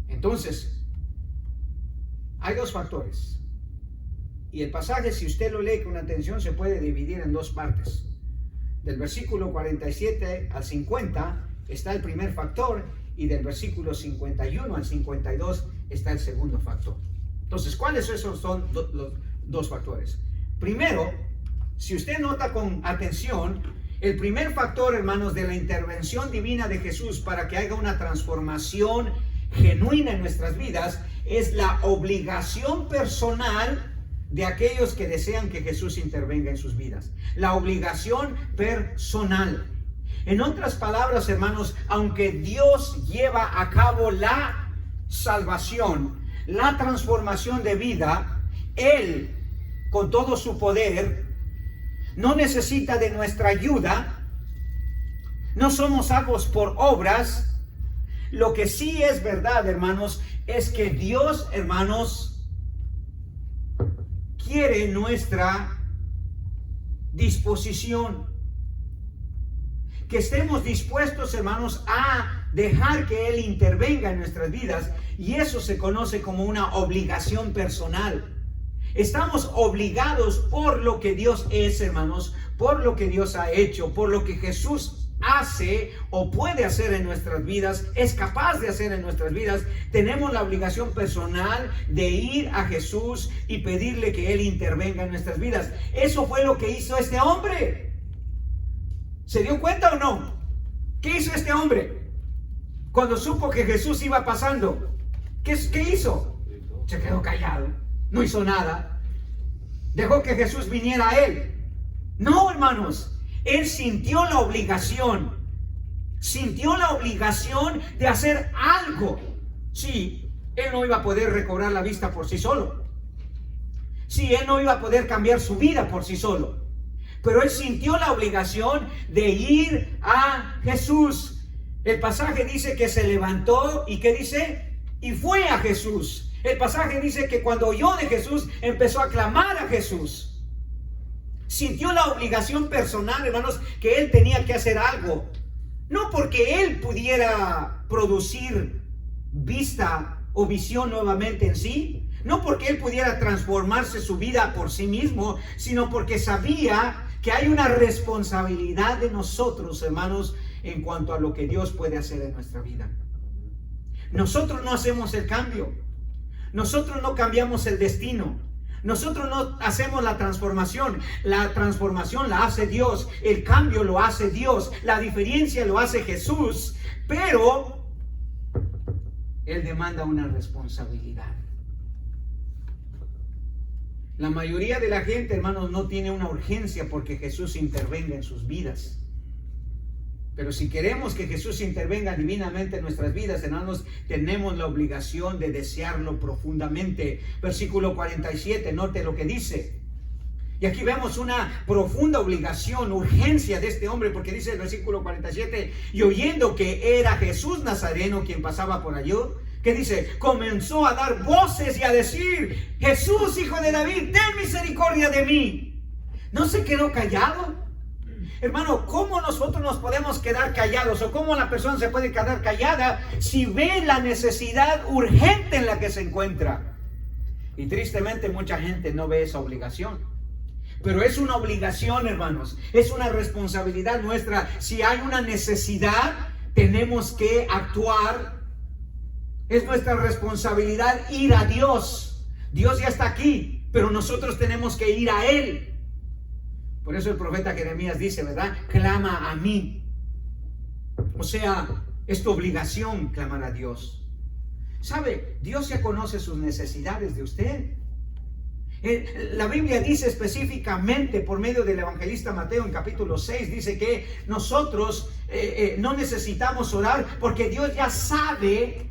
Entonces, hay dos factores. Y el pasaje, si usted lo lee con atención, se puede dividir en dos partes. Del versículo 47 al 50 está el primer factor, y del versículo 51 al 52 está el segundo factor. Entonces, ¿cuáles esos son los dos factores? Primero, si usted nota con atención, el primer factor, hermanos, de la intervención divina de Jesús para que haga una transformación genuina en nuestras vidas es la obligación personal de aquellos que desean que Jesús intervenga en sus vidas. La obligación personal. En otras palabras, hermanos, aunque Dios lleva a cabo la salvación, la transformación de vida, Él, con todo su poder, no necesita de nuestra ayuda. No somos salvos por obras. Lo que sí es verdad, hermanos, es que Dios, hermanos, quiere nuestra disposición. Que estemos dispuestos, hermanos, a dejar que Él intervenga en nuestras vidas. Y eso se conoce como una obligación personal. Estamos obligados por lo que Dios es, hermanos, por lo que Dios ha hecho, por lo que Jesús hace o puede hacer en nuestras vidas, es capaz de hacer en nuestras vidas. Tenemos la obligación personal de ir a Jesús y pedirle que Él intervenga en nuestras vidas. Eso fue lo que hizo este hombre. ¿Se dio cuenta o no? ¿Qué hizo este hombre? Cuando supo que Jesús iba pasando, ¿qué hizo? Se quedó callado, no hizo nada. Dejó que Jesús viniera a él. No, hermanos, él sintió la obligación de hacer algo. Sí, él no iba a poder recobrar la vista por sí solo. Sí, él no iba a poder cambiar su vida por sí solo. Pero él sintió la obligación de ir a Jesús. El pasaje dice que se levantó y ¿qué dice? Y fue a Jesús. El pasaje dice que cuando oyó de Jesús, empezó a clamar a Jesús. Sintió la obligación personal, hermanos, que él tenía que hacer algo. No porque él pudiera producir vista o visión nuevamente en sí. No porque él pudiera transformarse su vida por sí mismo, sino porque sabía que hay una responsabilidad de nosotros, hermanos, en cuanto a lo que Dios puede hacer en nuestra vida. Nosotros no hacemos el cambio. Nosotros no cambiamos el destino. Nosotros no hacemos la transformación. La transformación la hace Dios. El cambio lo hace Dios. La diferencia lo hace Jesús. Pero Él demanda una responsabilidad. La mayoría de la gente, hermanos, no tiene una urgencia porque Jesús intervenga en sus vidas. Pero si queremos que Jesús intervenga divinamente en nuestras vidas, hermanos, tenemos la obligación de desearlo profundamente. Versículo 47, note lo que dice. Y aquí vemos una profunda obligación, urgencia de este hombre, porque dice el versículo 47, y oyendo que era Jesús Nazareno quien pasaba por allí, que dice, comenzó a dar voces y a decir, Jesús, hijo de David, ten misericordia de mí. ¿No se quedó callado? Hermano, ¿cómo nosotros nos podemos quedar callados? ¿O cómo la persona se puede quedar callada si ve la necesidad urgente en la que se encuentra? Y tristemente mucha gente no ve esa obligación. Pero es una obligación, hermanos. Es una responsabilidad nuestra. Si hay una necesidad, tenemos que actuar. Es nuestra responsabilidad ir a Dios. Dios ya está aquí, pero nosotros tenemos que ir a Él. Por eso el profeta Jeremías dice, ¿verdad? Clama a mí. O sea, es tu obligación clamar a Dios. ¿Sabe? Dios ya conoce sus necesidades de usted. La Biblia dice específicamente por medio del evangelista Mateo en capítulo 6, dice que nosotros no necesitamos orar porque Dios ya sabe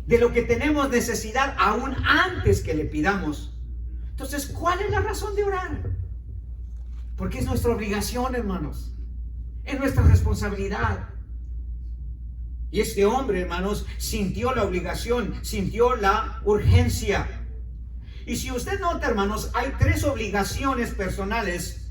de lo que tenemos necesidad aún antes que le pidamos. Entonces, ¿cuál es la razón de orar? Porque es nuestra obligación, hermanos. Es nuestra responsabilidad. Y este hombre, hermanos, sintió la obligación, sintió la urgencia. Y si usted nota, hermanos, hay 3 obligaciones personales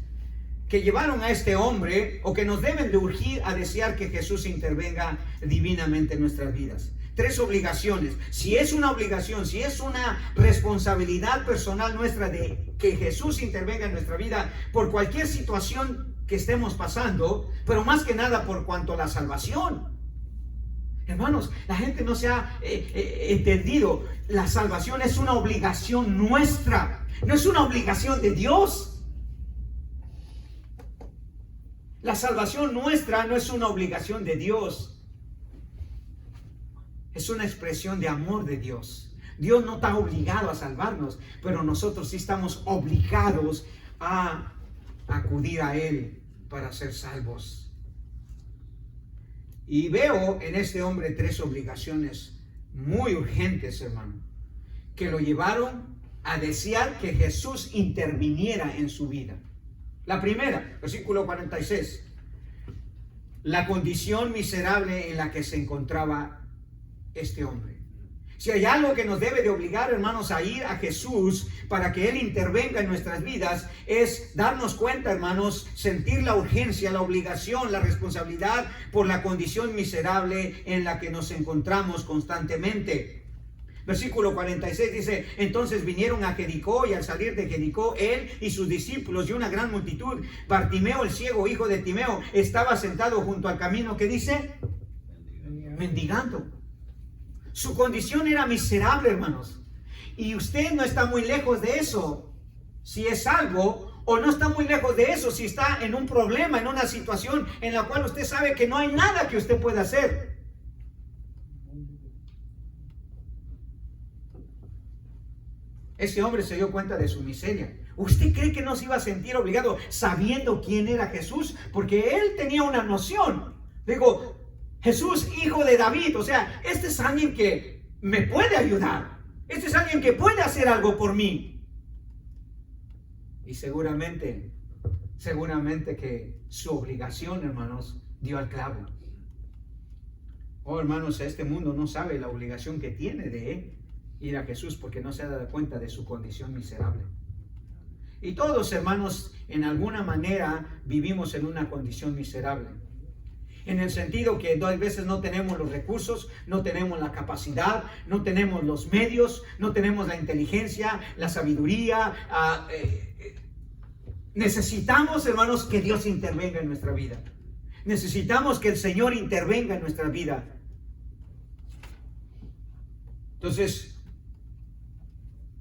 que llevaron a este hombre o que nos deben de urgir a desear que Jesús intervenga divinamente en nuestras vidas. 3 obligaciones. Si es una obligación, si es una responsabilidad personal nuestra de que Jesús intervenga en nuestra vida por cualquier situación que estemos pasando, pero más que nada por cuanto a la salvación. Hermanos, la gente no se ha entendido. La salvación es una obligación nuestra, no es una obligación de Dios. La salvación nuestra no es una obligación de Dios. Es una expresión de amor de Dios. Dios no está obligado a salvarnos, pero nosotros sí estamos obligados a acudir a Él para ser salvos. Y veo en este hombre 3 obligaciones muy urgentes, hermano, que lo llevaron a desear que Jesús interviniera en su vida. La primera, versículo 46, la condición miserable en la que se encontraba este hombre. Si hay algo que nos debe de obligar, hermanos, a ir a Jesús para que Él intervenga en nuestras vidas, es darnos cuenta, hermanos, sentir la urgencia, la obligación, la responsabilidad por la condición miserable en la que nos encontramos constantemente. Versículo 46 dice, entonces vinieron a Jericó, y al salir de Jericó, él y sus discípulos y una gran multitud, Bartimeo el ciego, hijo de Timeo, estaba sentado junto al camino. ¿Qué dice? Mendigando. Su condición era miserable, hermanos. Y usted no está muy lejos de eso, si es salvo, o no está muy lejos de eso, si está en un problema, en una situación en la cual usted sabe que no hay nada que usted pueda hacer. Ese hombre se dio cuenta de su miseria. ¿Usted cree que no se iba a sentir obligado sabiendo quién era Jesús? Porque él tenía una noción. Digo, Jesús, hijo de David, o sea, este es alguien que me puede ayudar. Este es alguien que puede hacer algo por mí. Y seguramente que su obligación, hermanos, dio al clavo. Oh, hermanos, este mundo no sabe la obligación que tiene de ir a Jesús porque no se ha dado cuenta de su condición miserable. Y todos, hermanos, en alguna manera vivimos en una condición miserable. en el sentido que a veces no tenemos los recursos, no tenemos la capacidad, no tenemos los medios, no tenemos la inteligencia, la sabiduría. Necesitamos, hermanos, que Dios intervenga en nuestra vida. Necesitamos que el Señor intervenga en nuestra vida. Entonces,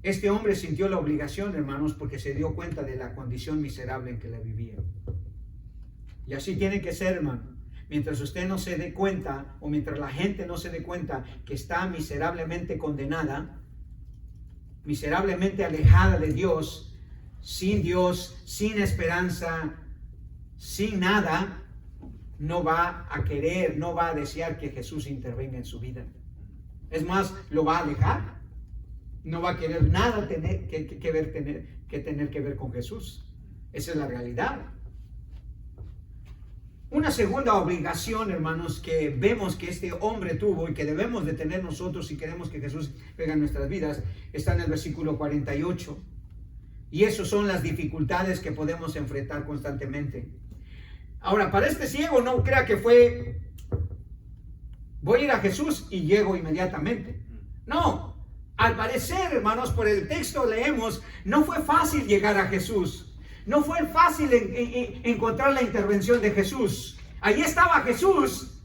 este hombre sintió la obligación, hermanos, porque se dio cuenta de la condición miserable en que la vivía. Y así tiene que ser, hermano. Mientras usted no se dé cuenta, o mientras la gente no se dé cuenta que está miserablemente condenada, miserablemente alejada de Dios, sin esperanza, sin nada, no va a querer, no va a desear que Jesús intervenga en su vida. Es más, lo va a alejar. No va a querer nada tener que ver con Jesús. Esa es la realidad. Una segunda obligación, hermanos, que vemos que este hombre tuvo y que debemos de tener nosotros si queremos que Jesús venga en nuestras vidas, está en el versículo 48. Y esas son las dificultades que podemos enfrentar constantemente. Ahora, para este ciego no crea que fue, voy a ir a Jesús y llego inmediatamente. No, al parecer, hermanos, por el texto leemos, no fue fácil llegar a Jesús. No fue fácil encontrar la intervención de Jesús. Allí estaba Jesús,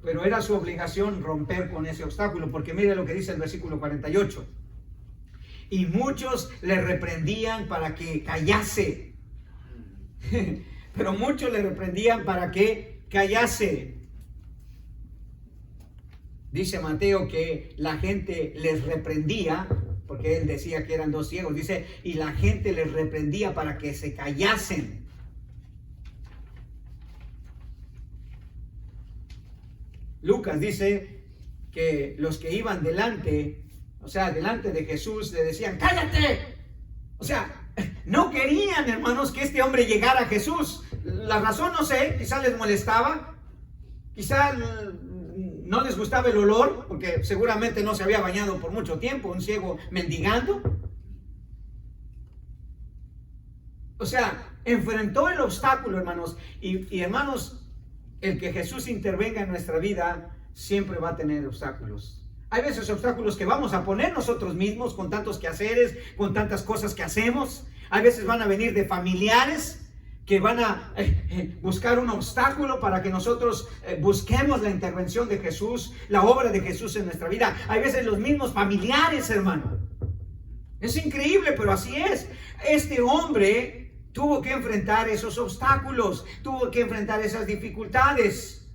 pero era su obligación romper con ese obstáculo, porque mire lo que dice el versículo 48. Y muchos le reprendían para que callase. Pero muchos le reprendían para que callase. Dice Mateo que la gente les reprendía, porque él decía que eran dos ciegos. Dice, y la gente les reprendía para que se callasen. Lucas dice que los que iban delante, o sea, delante de Jesús, le decían, ¡cállate! O sea, no querían, hermanos, que este hombre llegara a Jesús. La razón no sé, quizá les molestaba, quizá no les gustaba el olor, porque seguramente no se había bañado por mucho tiempo, un ciego mendigando. O sea, enfrentó el obstáculo, hermanos, y hermanos, el que Jesús intervenga en nuestra vida siempre va a tener obstáculos. Hay veces obstáculos que vamos a poner nosotros mismos con tantos quehaceres, con tantas cosas que hacemos. Hay veces van a venir de familiares que van a buscar un obstáculo para que nosotros busquemos la intervención de Jesús, la obra de Jesús en nuestra vida. Hay veces los mismos familiares, hermano. Es increíble, pero así es. Este hombre tuvo que enfrentar esos obstáculos, tuvo que enfrentar esas dificultades.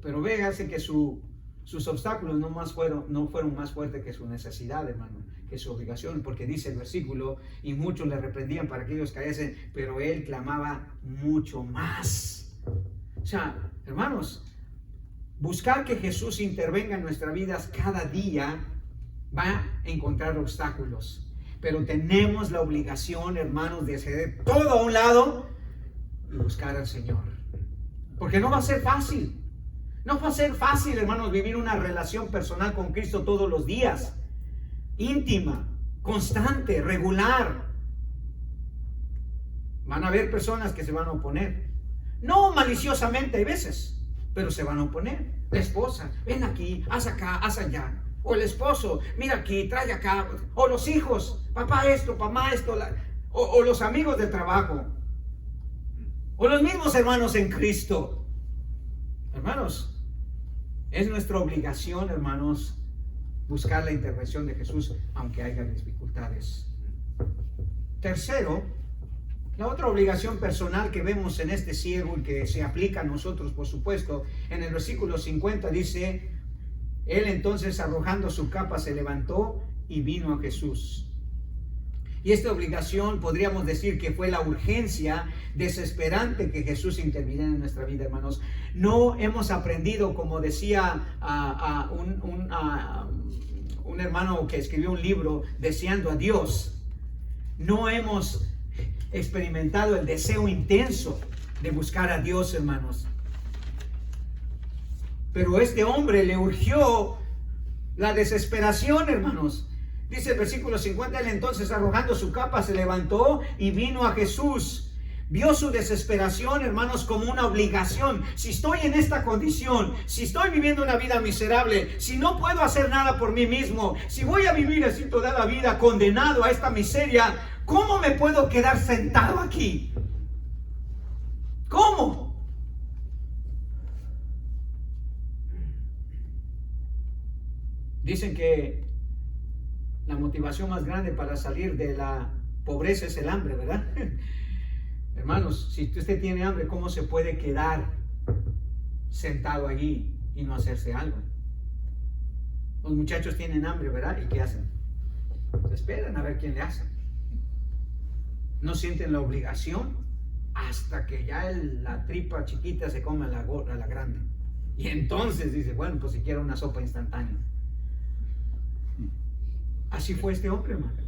Pero véase que sus obstáculos no fueron más fuertes que su necesidad, hermano, que su obligación, porque dice el versículo, y muchos le reprendían para que ellos callasen, pero él clamaba mucho más. O sea, hermanos, buscar que Jesús intervenga en nuestras vidas cada día va a encontrar obstáculos, pero tenemos la obligación, hermanos, de hacer todo a un lado y buscar al Señor, porque no va a ser fácil. No va a ser fácil, hermanos, vivir una relación personal con Cristo todos los días. Íntima, constante, regular. Van a haber personas que se van a oponer. No maliciosamente, hay veces, pero se van a oponer. La esposa, ven aquí, haz acá, haz allá. O el esposo, mira aquí, trae acá. O los hijos, papá esto, mamá esto. O los amigos del trabajo. O los mismos hermanos en Cristo. Hermanos, es nuestra obligación, hermanos, buscar la intervención de Jesús, aunque haya dificultades. Tercero, la otra obligación personal que vemos en este ciego y que se aplica a nosotros, por supuesto, en el versículo 50 dice, él entonces arrojando su capa se levantó y vino a Jesús. Y esta obligación podríamos decir que fue la urgencia desesperante que Jesús interviniera en nuestra vida, hermanos. No hemos aprendido, como decía un hermano que escribió un libro, Deseando a Dios. No hemos experimentado el deseo intenso de buscar a Dios, hermanos. Pero este hombre le urgió la desesperación, hermanos. Dice el versículo 50, él entonces arrojando su capa se levantó y vino a Jesús. Vio su desesperación, hermanos, como una obligación. Si estoy en esta condición, si estoy viviendo una vida miserable, si no puedo hacer nada por mí mismo, si voy a vivir así toda la vida condenado a esta miseria, ¿cómo me puedo quedar sentado aquí? ¿Cómo? Dicen que la motivación más grande para salir de la pobreza es el hambre, ¿verdad? Hermanos, si usted tiene hambre, ¿cómo se puede quedar sentado allí y no hacerse algo? Los muchachos tienen hambre, ¿verdad? ¿Y qué hacen? Se esperan a ver quién le hace. No sienten la obligación hasta que ya la tripa chiquita se come a la grande. Y entonces dice, bueno, pues si quiero una sopa instantánea. Así fue este hombre, hermano.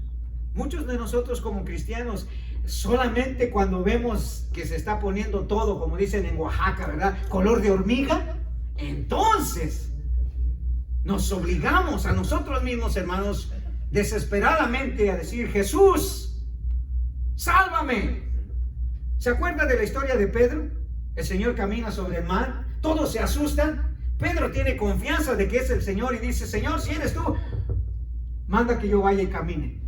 Muchos de nosotros como cristianos, solamente cuando vemos que se está poniendo todo, como dicen en Oaxaca, ¿verdad? Color de hormiga, entonces nos obligamos a nosotros mismos, hermanos, desesperadamente a decir, Jesús, sálvame. ¿Se acuerda de la historia de Pedro? El Señor camina sobre el mar, todos se asustan, Pedro tiene confianza de que es el Señor y dice, Señor, si eres tú, manda que yo vaya y camine.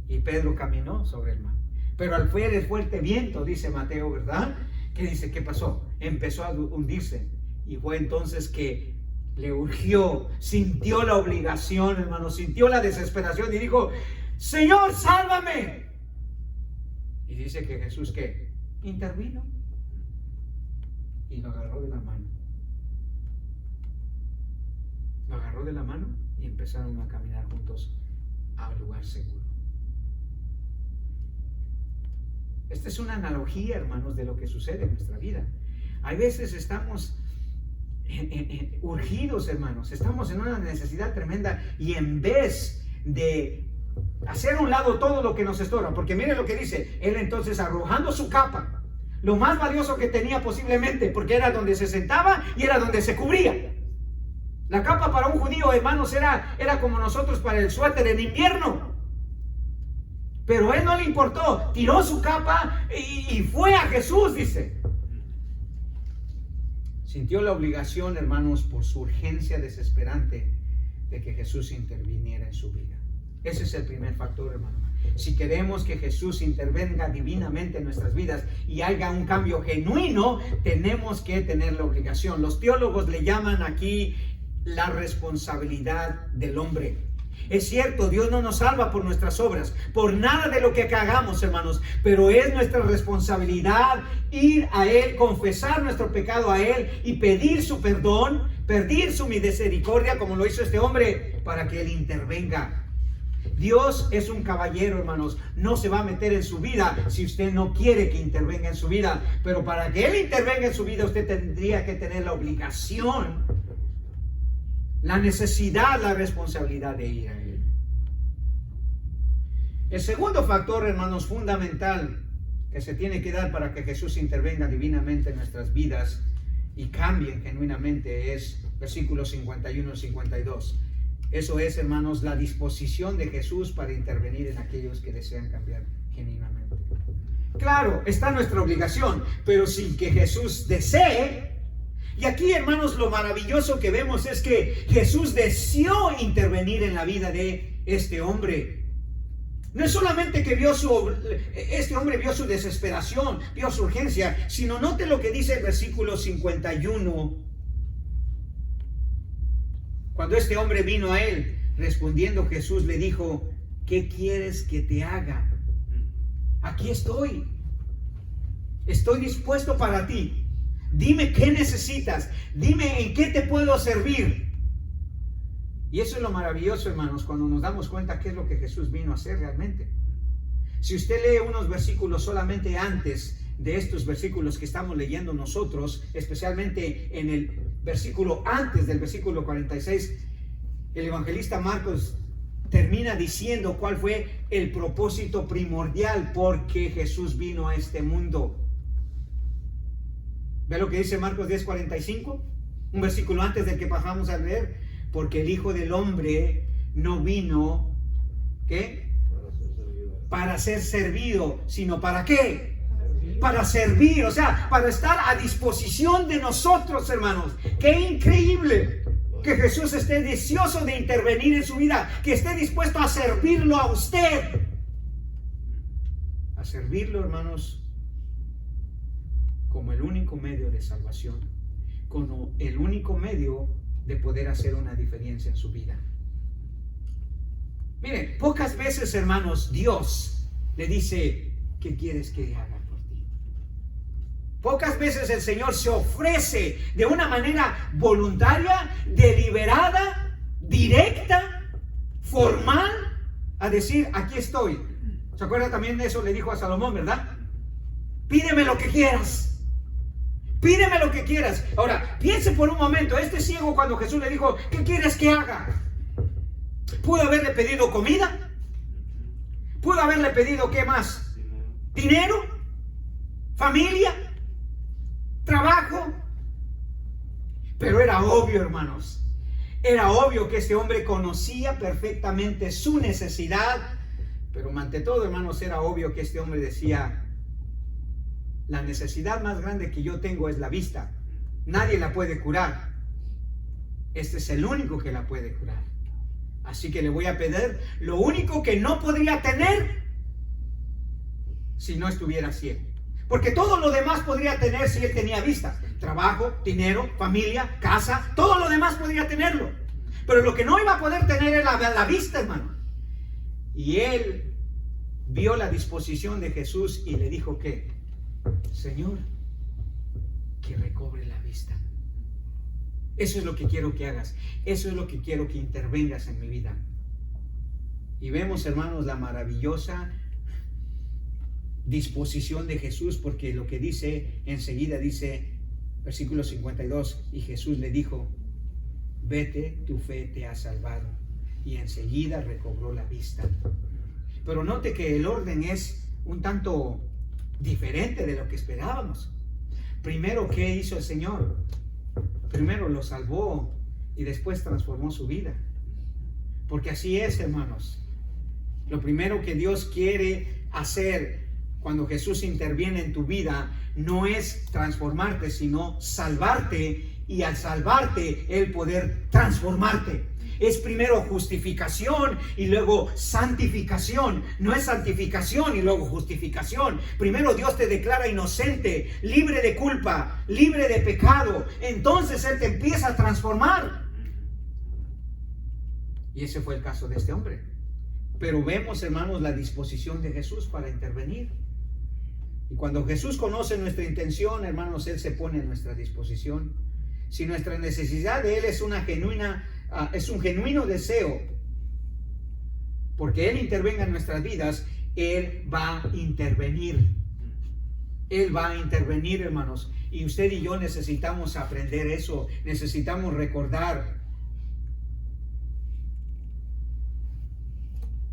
Y Pedro caminó sobre el mar. Pero al ver el fuerte viento, dice Mateo, ¿verdad? ¿Qué dice? ¿Qué pasó? Empezó a hundirse. Y fue entonces que le urgió, sintió la obligación, hermano, sintió la desesperación y dijo, Señor, sálvame. Y dice que Jesús, ¿qué? Intervino y lo agarró de la mano. Lo agarró de la mano y empezaron a caminar juntos a un lugar seguro. Esta es una analogía, hermanos, de lo que sucede en nuestra vida. Hay veces estamos urgidos, hermanos, estamos en una necesidad tremenda y en vez de hacer a un lado todo lo que nos estorba, porque mire lo que dice, él entonces arrojando su capa, lo más valioso que tenía posiblemente, porque era donde se sentaba y era donde se cubría. La capa para un judío, hermanos, era como nosotros para el suéter en invierno. Pero a él no le importó, tiró su capa y fue a Jesús, dice. Sintió la obligación, hermanos, por su urgencia desesperante de que Jesús interviniera en su vida. Ese es el primer factor, hermano. Si queremos que Jesús intervenga divinamente en nuestras vidas y haga un cambio genuino, tenemos que tener la obligación. Los teólogos le llaman aquí la responsabilidad del hombre. Es cierto, Dios no nos salva por nuestras obras, por nada de lo que hagamos, hermanos, pero es nuestra responsabilidad ir a Él, confesar nuestro pecado a Él y pedir su perdón, pedir su misericordia, como lo hizo este hombre, para que Él intervenga. Dios es un caballero, hermanos, no se va a meter en su vida si usted no quiere que intervenga en su vida, pero para que Él intervenga en su vida, usted tendría que tener la obligación, la necesidad, la responsabilidad de ir a Él. El segundo factor, hermanos, fundamental que se tiene que dar para que Jesús intervenga divinamente en nuestras vidas y cambien genuinamente es versículos 51 y 52. Eso es, hermanos, la disposición de Jesús para intervenir en aquellos que desean cambiar genuinamente. Claro, está nuestra obligación, pero sin que Jesús desee. Y aquí, hermanos, lo maravilloso que vemos es que Jesús deseó intervenir en la vida de este hombre. No es solamente que este hombre vio su desesperación, vio su urgencia, sino note lo que dice el versículo 51. Cuando este hombre vino a él, respondiendo Jesús le dijo, ¿qué quieres que te haga? Aquí estoy. Estoy dispuesto para ti. Dime qué necesitas. Dime en qué te puedo servir. Y eso es lo maravilloso, hermanos, cuando nos damos cuenta qué es lo que Jesús vino a hacer realmente. Si usted lee unos versículos solamente antes de estos versículos que estamos leyendo nosotros, especialmente en el versículo antes del versículo 46, el evangelista Marcos termina diciendo cuál fue el propósito primordial por qué Jesús vino a este mundo. ¿Ve lo que dice Marcos 10:45? Un versículo antes del que pasamos a leer. Porque el Hijo del Hombre no vino, ¿qué? Para ser servido, sino ¿para qué? para servir, o sea, para estar a disposición de nosotros, hermanos. ¡Qué increíble! Que Jesús esté deseoso de intervenir en su vida, que esté dispuesto a servirlo a usted. A servirlo, hermanos, como el único medio de salvación, como el único medio de poder hacer una diferencia en su vida. Miren, pocas veces, hermanos, Dios le dice, ¿qué quieres que haga por ti? Pocas veces el Señor se ofrece de una manera voluntaria, deliberada, directa, formal, a decir, aquí estoy. ¿Se acuerda también de eso? Le dijo a Salomón, ¿verdad? Pídeme lo que quieras. Pídeme lo que quieras. Ahora, piense por un momento, este ciego cuando Jesús le dijo, ¿qué quieres que haga? ¿Pudo haberle pedido comida? ¿Pudo haberle pedido qué más? ¿Dinero? ¿Familia? ¿Trabajo? Pero era obvio, hermanos. Era obvio que este hombre conocía perfectamente su necesidad. Pero ante todo, hermanos, era obvio que este hombre decía, la necesidad más grande que yo tengo es la vista. Nadie la puede curar. Este es el único que la puede curar. Así que le voy a pedir lo único que no podría tener si no estuviera ciego. Porque todo lo demás podría tener si él tenía vista. Trabajo, dinero, familia, casa, todo lo demás podría tenerlo. Pero lo que no iba a poder tener era la vista, hermano. Y él vio la disposición de Jesús y le dijo que, Señor, que recobre la vista. Eso es lo que quiero que hagas. Eso es lo que quiero que intervengas en mi vida. Y vemos, hermanos, la maravillosa disposición de Jesús, porque lo que dice enseguida, dice, versículo 52, y Jesús le dijo, vete, tu fe te ha salvado. Y enseguida recobró la vista. Pero note que el orden es un tanto diferente de lo que esperábamos. Primero, ¿qué hizo el Señor? Primero lo salvó y después transformó su vida. Porque así es, hermanos. Lo primero que Dios quiere hacer cuando Jesús interviene en tu vida no es transformarte, sino salvarte, y al salvarte, Él poder transformarte. Es primero justificación y luego santificación. No es santificación y luego justificación. Primero Dios te declara inocente, libre de culpa, libre de pecado. Entonces Él te empieza a transformar. Y ese fue el caso de este hombre. Pero vemos, hermanos, la disposición de Jesús para intervenir. Y cuando Jesús conoce nuestra intención, hermanos, Él se pone en nuestra disposición. Si nuestra necesidad de Él es un genuino deseo, porque Él intervenga en nuestras vidas, Él va a intervenir. Él va a intervenir, hermanos. Y usted y yo necesitamos aprender eso. Necesitamos recordar.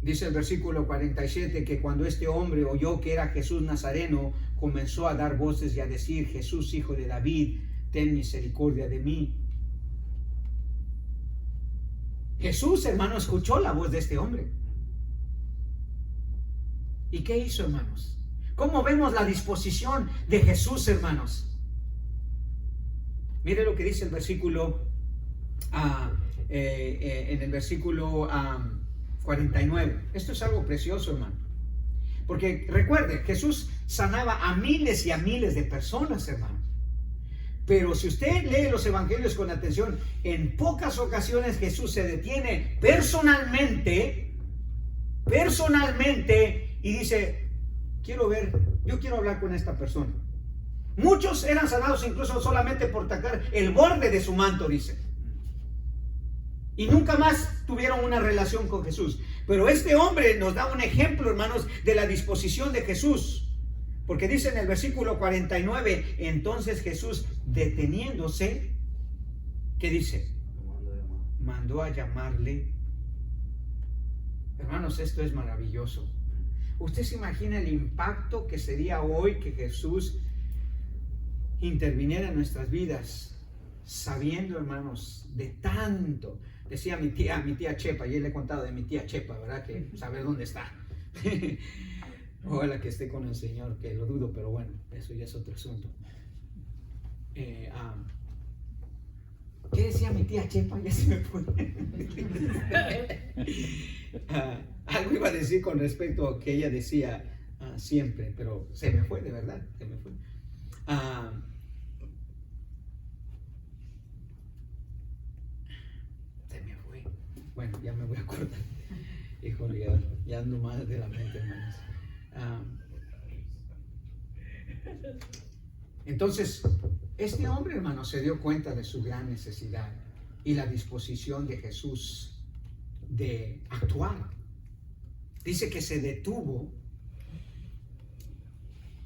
Dice el versículo 47 que cuando este hombre oyó que era Jesús Nazareno, comenzó a dar voces y a decir, Jesús, hijo de David, ten misericordia de mí. Jesús, hermano, escuchó la voz de este hombre. ¿Y qué hizo, hermanos? ¿Cómo vemos la disposición de Jesús, hermanos? Mire lo que dice el versículo, en el versículo 49. Esto es algo precioso, hermano. Porque recuerde, Jesús sanaba a miles y a miles de personas, hermano. Pero si usted lee los evangelios con atención, en pocas ocasiones Jesús se detiene personalmente y dice, yo quiero hablar con esta persona. Muchos eran sanados incluso solamente por tocar el borde de su manto, dice. Y nunca más tuvieron una relación con Jesús. Pero este hombre nos da un ejemplo, hermanos, de la disposición de Jesús. Porque dice en el versículo 49, entonces Jesús, deteniéndose, ¿qué dice? Mandó a llamarle. Hermanos, esto es maravilloso. ¿Usted se imagina el impacto que sería hoy que Jesús interviniera en nuestras vidas, sabiendo, hermanos, de tanto? Decía mi tía Chepa, y le he contado de mi tía Chepa, ¿verdad? Que saber dónde está. Ojalá que esté con el Señor, que lo dudo, pero bueno, eso ya es otro asunto. ¿Qué decía mi tía Chepa? Ya se me fue. Algo iba a decir con respecto a que ella decía siempre, pero se me fue, de verdad, se me fue. Se me fue. Bueno, ya me voy a acordar. Híjole, ya ando mal de la mente, hermanos. Entonces, este hombre, hermano, se dio cuenta de su gran necesidad y la disposición de Jesús de actuar. Dice que se detuvo,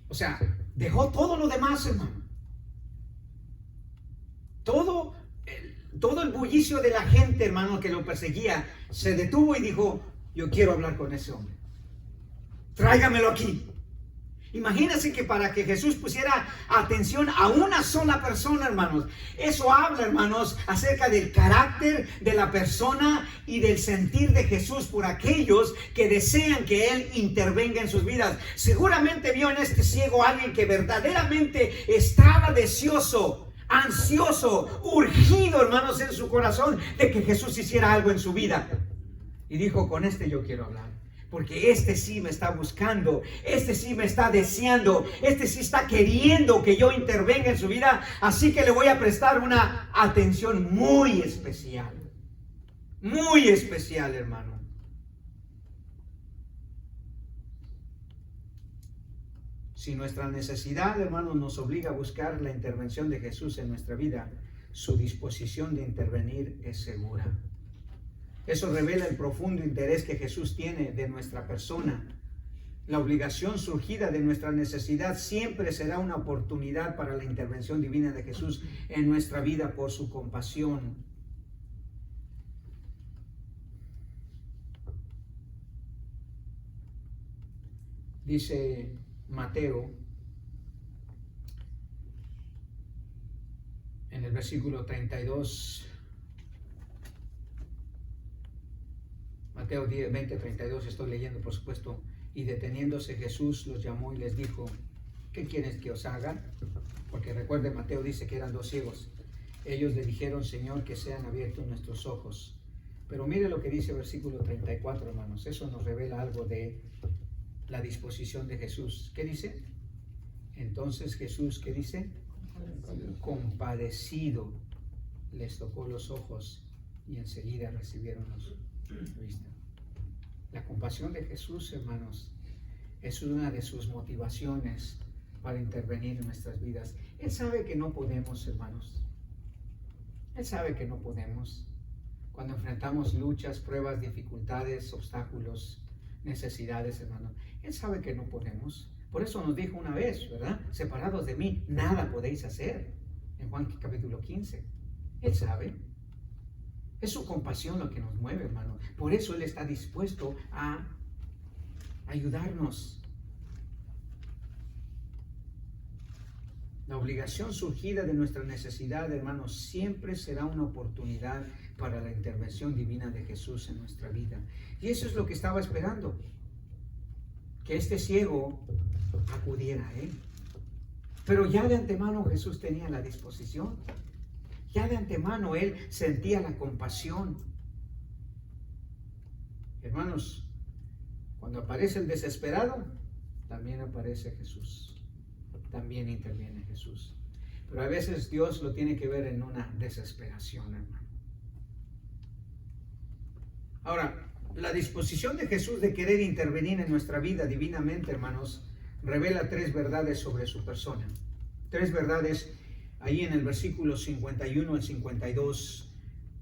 o sea, dejó todo lo demás, hermano. Todo el bullicio de la gente, hermano, que lo perseguía, se detuvo y dijo: yo quiero hablar con ese hombre. Tráigamelo aquí. Imagínense que para que Jesús pusiera atención a una sola persona, hermanos, eso habla, hermanos, acerca del carácter de la persona y del sentir de Jesús por aquellos que desean que Él intervenga en sus vidas. Seguramente vio en este ciego a alguien que verdaderamente estaba deseoso, ansioso, urgido, hermanos, en su corazón de que Jesús hiciera algo en su vida. Y dijo: con este yo quiero hablar. Porque este sí me está buscando, este sí me está deseando, este sí está queriendo que yo intervenga en su vida, así que le voy a prestar una atención muy especial, hermano. Si nuestra necesidad, hermano, nos obliga a buscar la intervención de Jesús en nuestra vida, su disposición de intervenir es segura. Eso revela el profundo interés que Jesús tiene de nuestra persona. La obligación surgida de nuestra necesidad siempre será una oportunidad para la intervención divina de Jesús en nuestra vida por su compasión. Dice Mateo en el versículo 32. Mateo 20:32, estoy leyendo, por supuesto. Y deteniéndose Jesús los llamó y les dijo: ¿qué quieres que os haga? Porque recuerden, Mateo dice que eran dos ciegos. Ellos le dijeron: Señor, que sean abiertos nuestros ojos. Pero mire lo que dice el versículo 34, hermanos. Eso nos revela algo de la disposición de Jesús. ¿Qué dice? Entonces Jesús, ¿qué dice? Compadecido, les tocó los ojos y enseguida recibieron vista. La compasión de Jesús, hermanos, es una de sus motivaciones para intervenir en nuestras vidas. Él sabe que no podemos, hermanos. Él sabe que no podemos. Cuando enfrentamos luchas, pruebas, dificultades, obstáculos, necesidades, hermano, Él sabe que no podemos. Por eso nos dijo una vez, ¿verdad? Separados de mí, nada podéis hacer. En Juan capítulo 15. Él sabe. Es su compasión lo que nos mueve, hermano. Por eso Él está dispuesto a ayudarnos. La obligación surgida de nuestra necesidad, hermanos, siempre será una oportunidad para la intervención divina de Jesús en nuestra vida. Y eso es lo que estaba esperando. Que este ciego acudiera a Él. Pero ya de antemano Jesús tenía la disposición. Ya de antemano Él sentía la compasión. Hermanos, cuando aparece el desesperado, también aparece Jesús. También interviene Jesús. Pero a veces Dios lo tiene que ver en una desesperación, hermano. Ahora, la disposición de Jesús de querer intervenir en nuestra vida divinamente, hermanos, revela tres verdades sobre su persona. Tres verdades. Ahí en el versículo 51 al 52,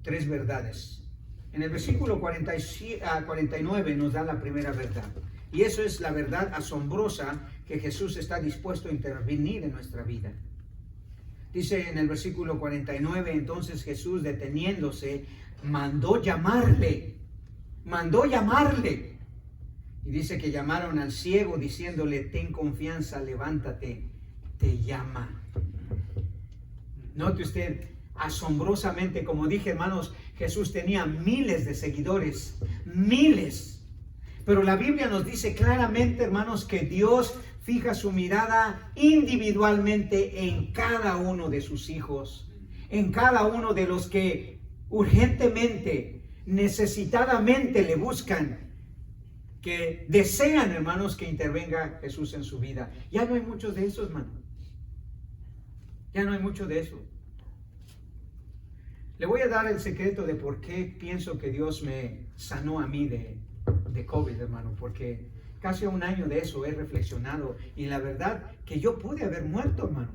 tres verdades. En el versículo 49 nos da la primera verdad. Y eso es la verdad asombrosa que Jesús está dispuesto a intervenir en nuestra vida. Dice en el versículo 49, entonces Jesús, deteniéndose, mandó llamarle. Y dice que llamaron al ciego diciéndole: ten confianza, levántate, te llama. Note usted, asombrosamente, como dije, hermanos, Jesús tenía miles de seguidores, miles. Pero la Biblia nos dice claramente, hermanos, que Dios fija su mirada individualmente en cada uno de sus hijos, en cada uno de los que urgentemente, necesitadamente le buscan, que desean, hermanos, que intervenga Jesús en su vida. Ya no hay muchos de esos, hermano. Ya no hay mucho de eso. Le voy a dar el secreto de por qué pienso que Dios me sanó a mí de COVID, hermano, porque casi un año de eso he reflexionado y la verdad que yo pude haber muerto, hermano.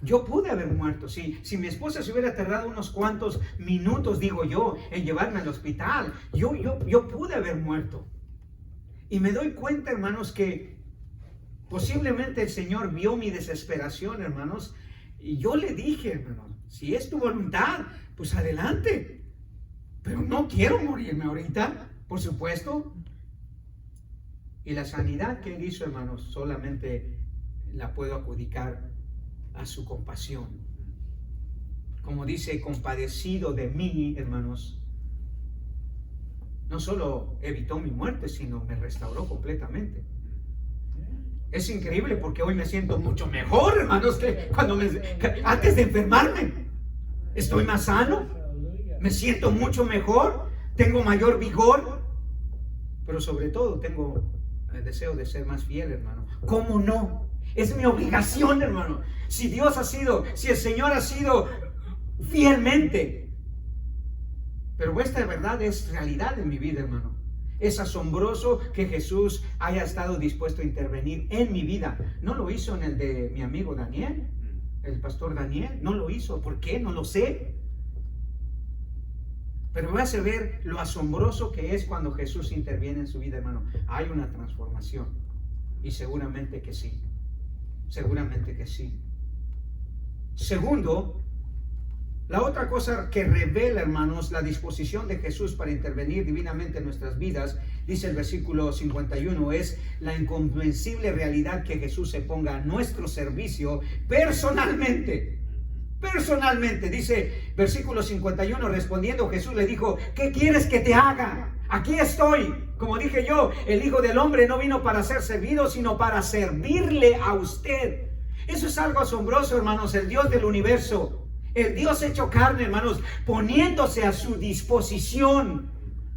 Yo pude haber muerto. Si mi esposa se hubiera tardado unos cuantos minutos, digo yo, en llevarme al hospital, yo pude haber muerto. Y me doy cuenta, hermanos, que posiblemente el Señor vio mi desesperación, hermanos, y yo le dije, hermanos, si es tu voluntad, pues adelante. Pero no quiero morirme ahorita, por supuesto. Y la sanidad que Él hizo, hermanos, solamente la puedo adjudicar a su compasión. Como dice, compadecido de mí, hermanos, no solo evitó mi muerte, sino me restauró completamente. Es increíble porque hoy me siento mucho mejor, hermanos, que antes de enfermarme. Estoy más sano, me siento mucho mejor, tengo mayor vigor, pero sobre todo tengo el deseo de ser más fiel, hermano. ¿Cómo no? Es mi obligación, hermano. Si el Señor ha sido fielmente. Pero esta verdad es realidad en mi vida, hermano. Es asombroso que Jesús haya estado dispuesto a intervenir en mi vida. No lo hizo en el de mi amigo Daniel, el pastor Daniel. No lo hizo. ¿Por qué? No lo sé. Pero me hace ver lo asombroso que es cuando Jesús interviene en su vida, hermano. Hay una transformación. Y seguramente que sí. Seguramente que sí. Segundo, la otra cosa que revela, hermanos, la disposición de Jesús para intervenir divinamente en nuestras vidas, dice el versículo 51, es la incomprensible realidad que Jesús se ponga a nuestro servicio personalmente. Personalmente, dice versículo 51, respondiendo Jesús le dijo, ¿qué quieres que te haga? Aquí estoy. Como dije yo, el Hijo del Hombre no vino para ser servido, sino para servirle a usted. Eso es algo asombroso, hermanos, el Dios del universo. El Dios hecho carne, hermanos, poniéndose a su disposición,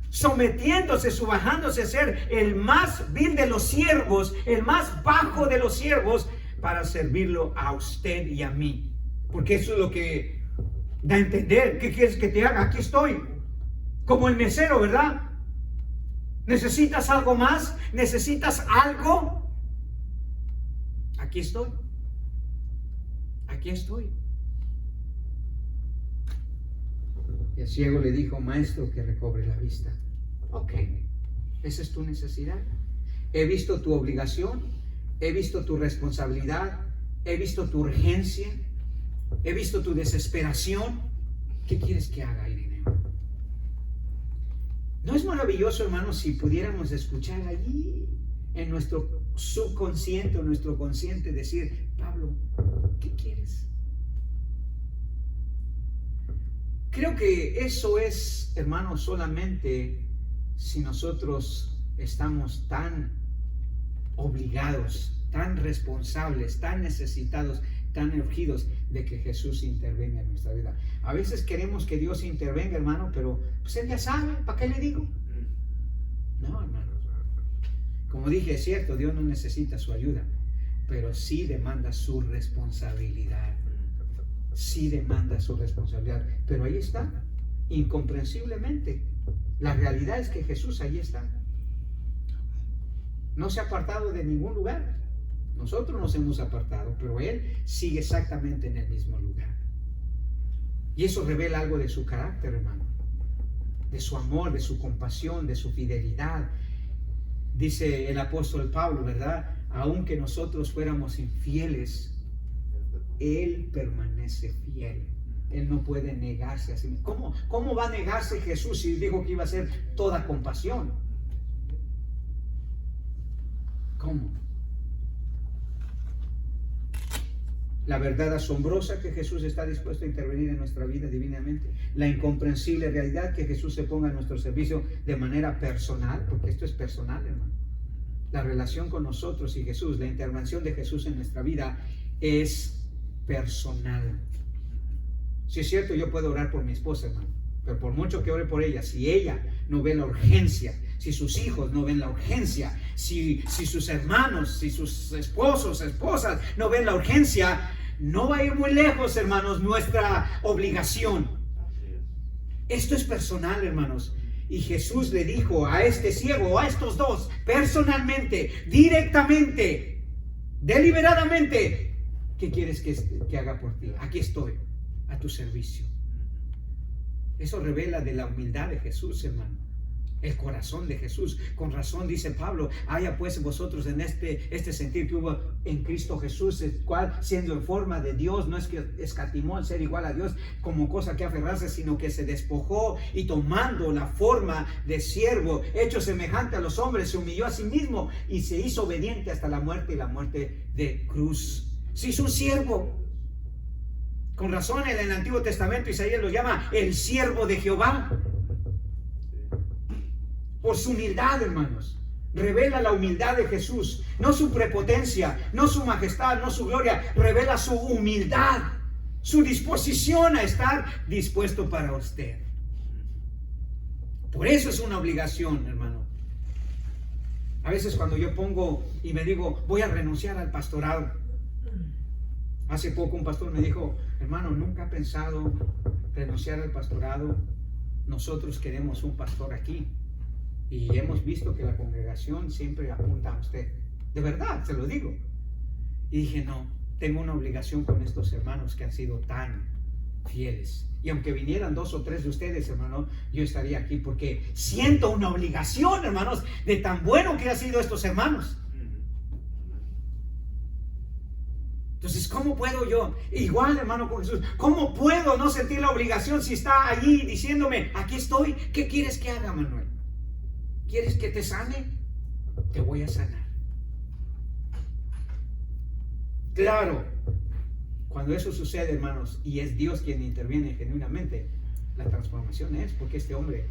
sometiéndose, subajándose a ser el más vil de los siervos, el más bajo de los siervos, para servirlo a usted y a mí. Porque eso es lo que da a entender. ¿Qué quieres que te haga? Aquí estoy. Como el mesero, ¿verdad? ¿Necesitas algo más? ¿Necesitas algo? Aquí estoy. Aquí estoy. Y el ciego le dijo, maestro, que recobre la vista. Ok, esa es tu necesidad. He visto tu obligación, he visto tu responsabilidad, he visto tu urgencia, he visto tu desesperación. ¿Qué quieres que haga, Irineo? ¿No es maravilloso, hermanos, si pudiéramos escuchar allí en nuestro subconsciente o nuestro consciente decir, Pablo, ¿qué quieres? Creo que eso es, hermanos, solamente si nosotros estamos tan obligados, tan responsables, tan necesitados, tan urgidos de que Jesús intervenga en nuestra vida. A veces queremos que Dios intervenga, hermano, pero pues Él ya sabe, ¿para qué le digo? No, hermano. Como dije, es cierto, Dios no necesita su ayuda, pero sí demanda su responsabilidad. Sí demanda su responsabilidad, pero ahí está, incomprensiblemente. La realidad es que Jesús ahí está. No se ha apartado de ningún lugar. Nosotros nos hemos apartado, pero Él sigue exactamente en el mismo lugar. Y eso revela algo de su carácter, hermano, de su amor, de su compasión, de su fidelidad. Dice el apóstol Pablo, ¿verdad? Aunque nosotros fuéramos infieles, Él permanece fiel. Él no puede negarse a sí mismo. ¿Cómo va a negarse Jesús si dijo que iba a ser toda compasión? ¿Cómo? La verdad asombrosa que Jesús está dispuesto a intervenir en nuestra vida divinamente. La incomprensible realidad que Jesús se ponga a nuestro servicio de manera personal, porque esto es personal, hermano. La relación con nosotros y Jesús, la intervención de Jesús en nuestra vida es personal. Si es cierto, yo puedo orar por mi esposa, hermano, pero por mucho que ore por ella, si ella no ve la urgencia, si sus hijos no ven la urgencia, si sus hermanos, si sus esposos, esposas no ven la urgencia, no va a ir muy lejos, hermanos, nuestra obligación. Esto es personal, hermanos. Y Jesús le dijo a este ciego, a estos dos, personalmente, directamente, deliberadamente, ¿qué quieres que haga por ti? Aquí estoy, a tu servicio. Eso revela de la humildad de Jesús, hermano. El corazón de Jesús. Con razón dice Pablo, haya pues vosotros en este sentir que hubo en Cristo Jesús, el cual siendo en forma de Dios, no es que escatimó el ser igual a Dios como cosa que aferrarse, sino que se despojó y tomando la forma de siervo, hecho semejante a los hombres, se humilló a sí mismo y se hizo obediente hasta la muerte y la muerte de cruz. Se hizo un siervo. Con razón en el Antiguo Testamento Isaías lo llama el siervo de Jehová. Por su humildad, hermanos. Revela la humildad de Jesús. No su prepotencia, no su majestad, no su gloria. Revela su humildad. Su disposición a estar dispuesto para usted. Por eso es una obligación, hermano. A veces cuando yo pongo y me digo, voy a renunciar al pastorado. Hace poco un pastor me dijo, hermano, nunca he pensado renunciar al pastorado. Nosotros queremos un pastor aquí. Y hemos visto que la congregación siempre apunta a usted. De verdad, se lo digo. Y dije, no, tengo una obligación con estos hermanos que han sido tan fieles. Y aunque vinieran 2 o 3 de ustedes, hermano, yo estaría aquí porque siento una obligación, hermanos, de tan bueno que han sido estos hermanos. Entonces, ¿cómo puedo yo, igual hermano con Jesús, cómo puedo no sentir la obligación si está allí diciéndome, aquí estoy, ¿qué quieres que haga, Manuel? ¿Quieres que te sane? Te voy a sanar. Claro, cuando eso sucede, hermanos, y es Dios quien interviene genuinamente, la transformación es porque este hombre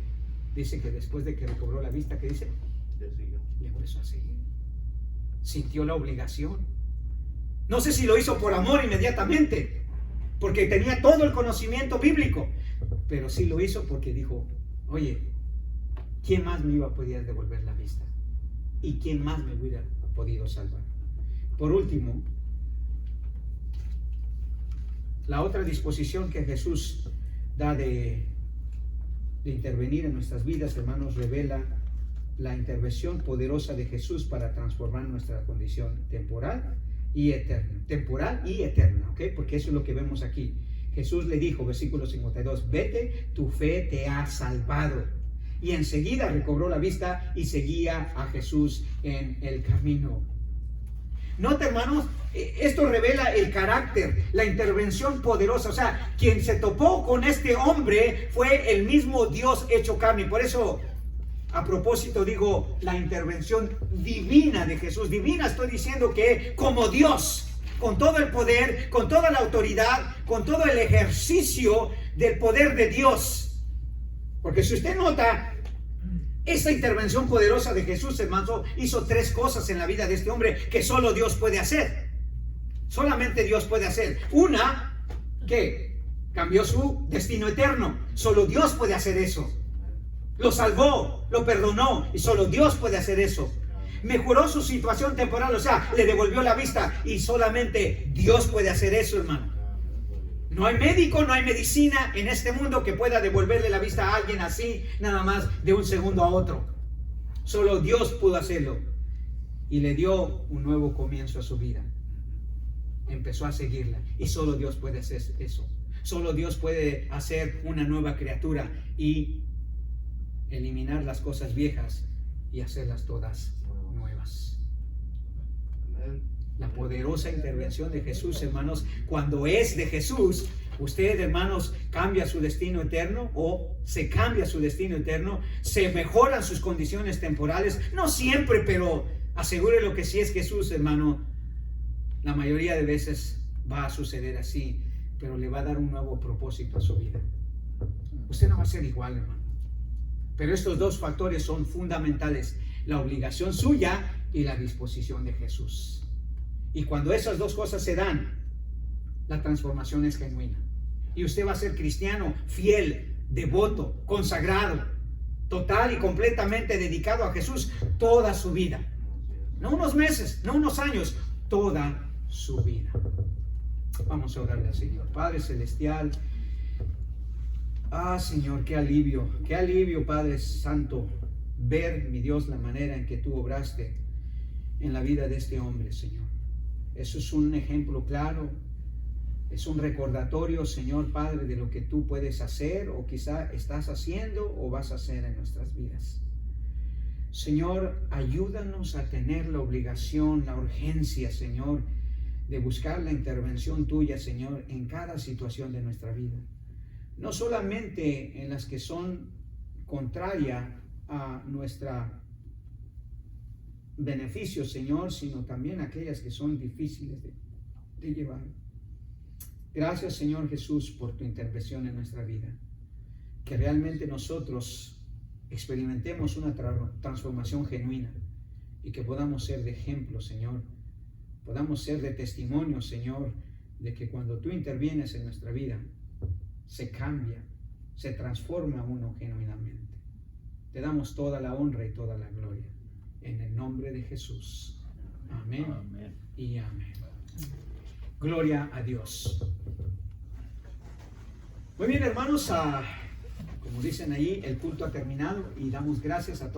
dice que después de que recobró la vista, ¿qué dice? Le empezó a seguir. Sintió la obligación. No sé si lo hizo por amor inmediatamente, porque tenía todo el conocimiento bíblico, pero sí lo hizo porque dijo, oye, ¿quién más me iba a poder devolver la vista? ¿Y quién más me hubiera podido salvar? Por último, la otra disposición que Jesús da de intervenir en nuestras vidas, hermanos, revela la intervención poderosa de Jesús para transformar nuestra condición temporal y eterna. Temporal y eterna, ¿ok? Porque eso es lo que vemos aquí. Jesús le dijo, versículo 52, vete, tu fe te ha salvado. Y enseguida recobró la vista y seguía a Jesús en el camino. Nota, hermanos, esto revela el carácter, la intervención poderosa. O sea, quien se topó con este hombre fue el mismo Dios hecho carne. Por eso, a propósito, digo, la intervención divina de Jesús. Divina estoy diciendo que como Dios, con todo el poder, con toda la autoridad, con todo el ejercicio del poder de Dios. Porque si usted nota, esta intervención poderosa de Jesús, hermano, hizo 3 cosas en la vida de este hombre que solo Dios puede hacer. Solamente Dios puede hacer. Una, que cambió su destino eterno. Solo Dios puede hacer eso. Lo salvó, lo perdonó y solo Dios puede hacer eso. Mejoró su situación temporal, o sea, le devolvió la vista y solamente Dios puede hacer eso, hermano. No hay médico, no hay medicina en este mundo que pueda devolverle la vista a alguien así, nada más de un segundo a otro. Solo Dios pudo hacerlo. Y le dio un nuevo comienzo a su vida. Empezó a seguirla. Y solo Dios puede hacer eso. Solo Dios puede hacer una nueva criatura y eliminar las cosas viejas y hacerlas todas nuevas. La poderosa intervención de Jesús, hermanos, cuando es de Jesús, usted, hermanos, cambia su destino eterno o se cambia su destino eterno, se mejoran sus condiciones temporales, no siempre, pero asegúrelo que si es Jesús, hermano, la mayoría de veces va a suceder así, pero le va a dar un nuevo propósito a su vida. Usted no va a ser igual, hermano. Pero estos dos factores son fundamentales: la obligación suya y la disposición de Jesús. Y cuando esas dos cosas se dan, la transformación es genuina. Y usted va a ser cristiano fiel, devoto, consagrado, total y completamente dedicado a Jesús toda su vida. No unos meses, no unos años, toda su vida. Vamos a orarle al Señor. Padre Celestial, Señor, qué alivio, Padre Santo, ver, mi Dios, la manera en que tú obraste en la vida de este hombre, Señor. Eso es un ejemplo claro, es un recordatorio, Señor Padre, de lo que tú puedes hacer, o quizá estás haciendo o vas a hacer en nuestras vidas. Señor, ayúdanos a tener la obligación, la urgencia, Señor, de buscar la intervención tuya, Señor, en cada situación de nuestra vida. No solamente en las que son contrarias a nuestro beneficio, Señor, sino también aquellas que son difíciles de llevar. Gracias, Señor Jesús, por tu intervención en nuestra vida. Que realmente nosotros experimentemos una transformación genuina y que podamos ser de ejemplo, Señor. Podamos ser de testimonio, Señor, de que cuando tú intervienes en nuestra vida, se cambia, se transforma uno genuinamente. Te damos toda la honra y toda la gloria. En el nombre de Jesús. Amén, amén y amén. Gloria a Dios. Muy bien, hermanos, como dicen ahí, el culto ha terminado y damos gracias a todos.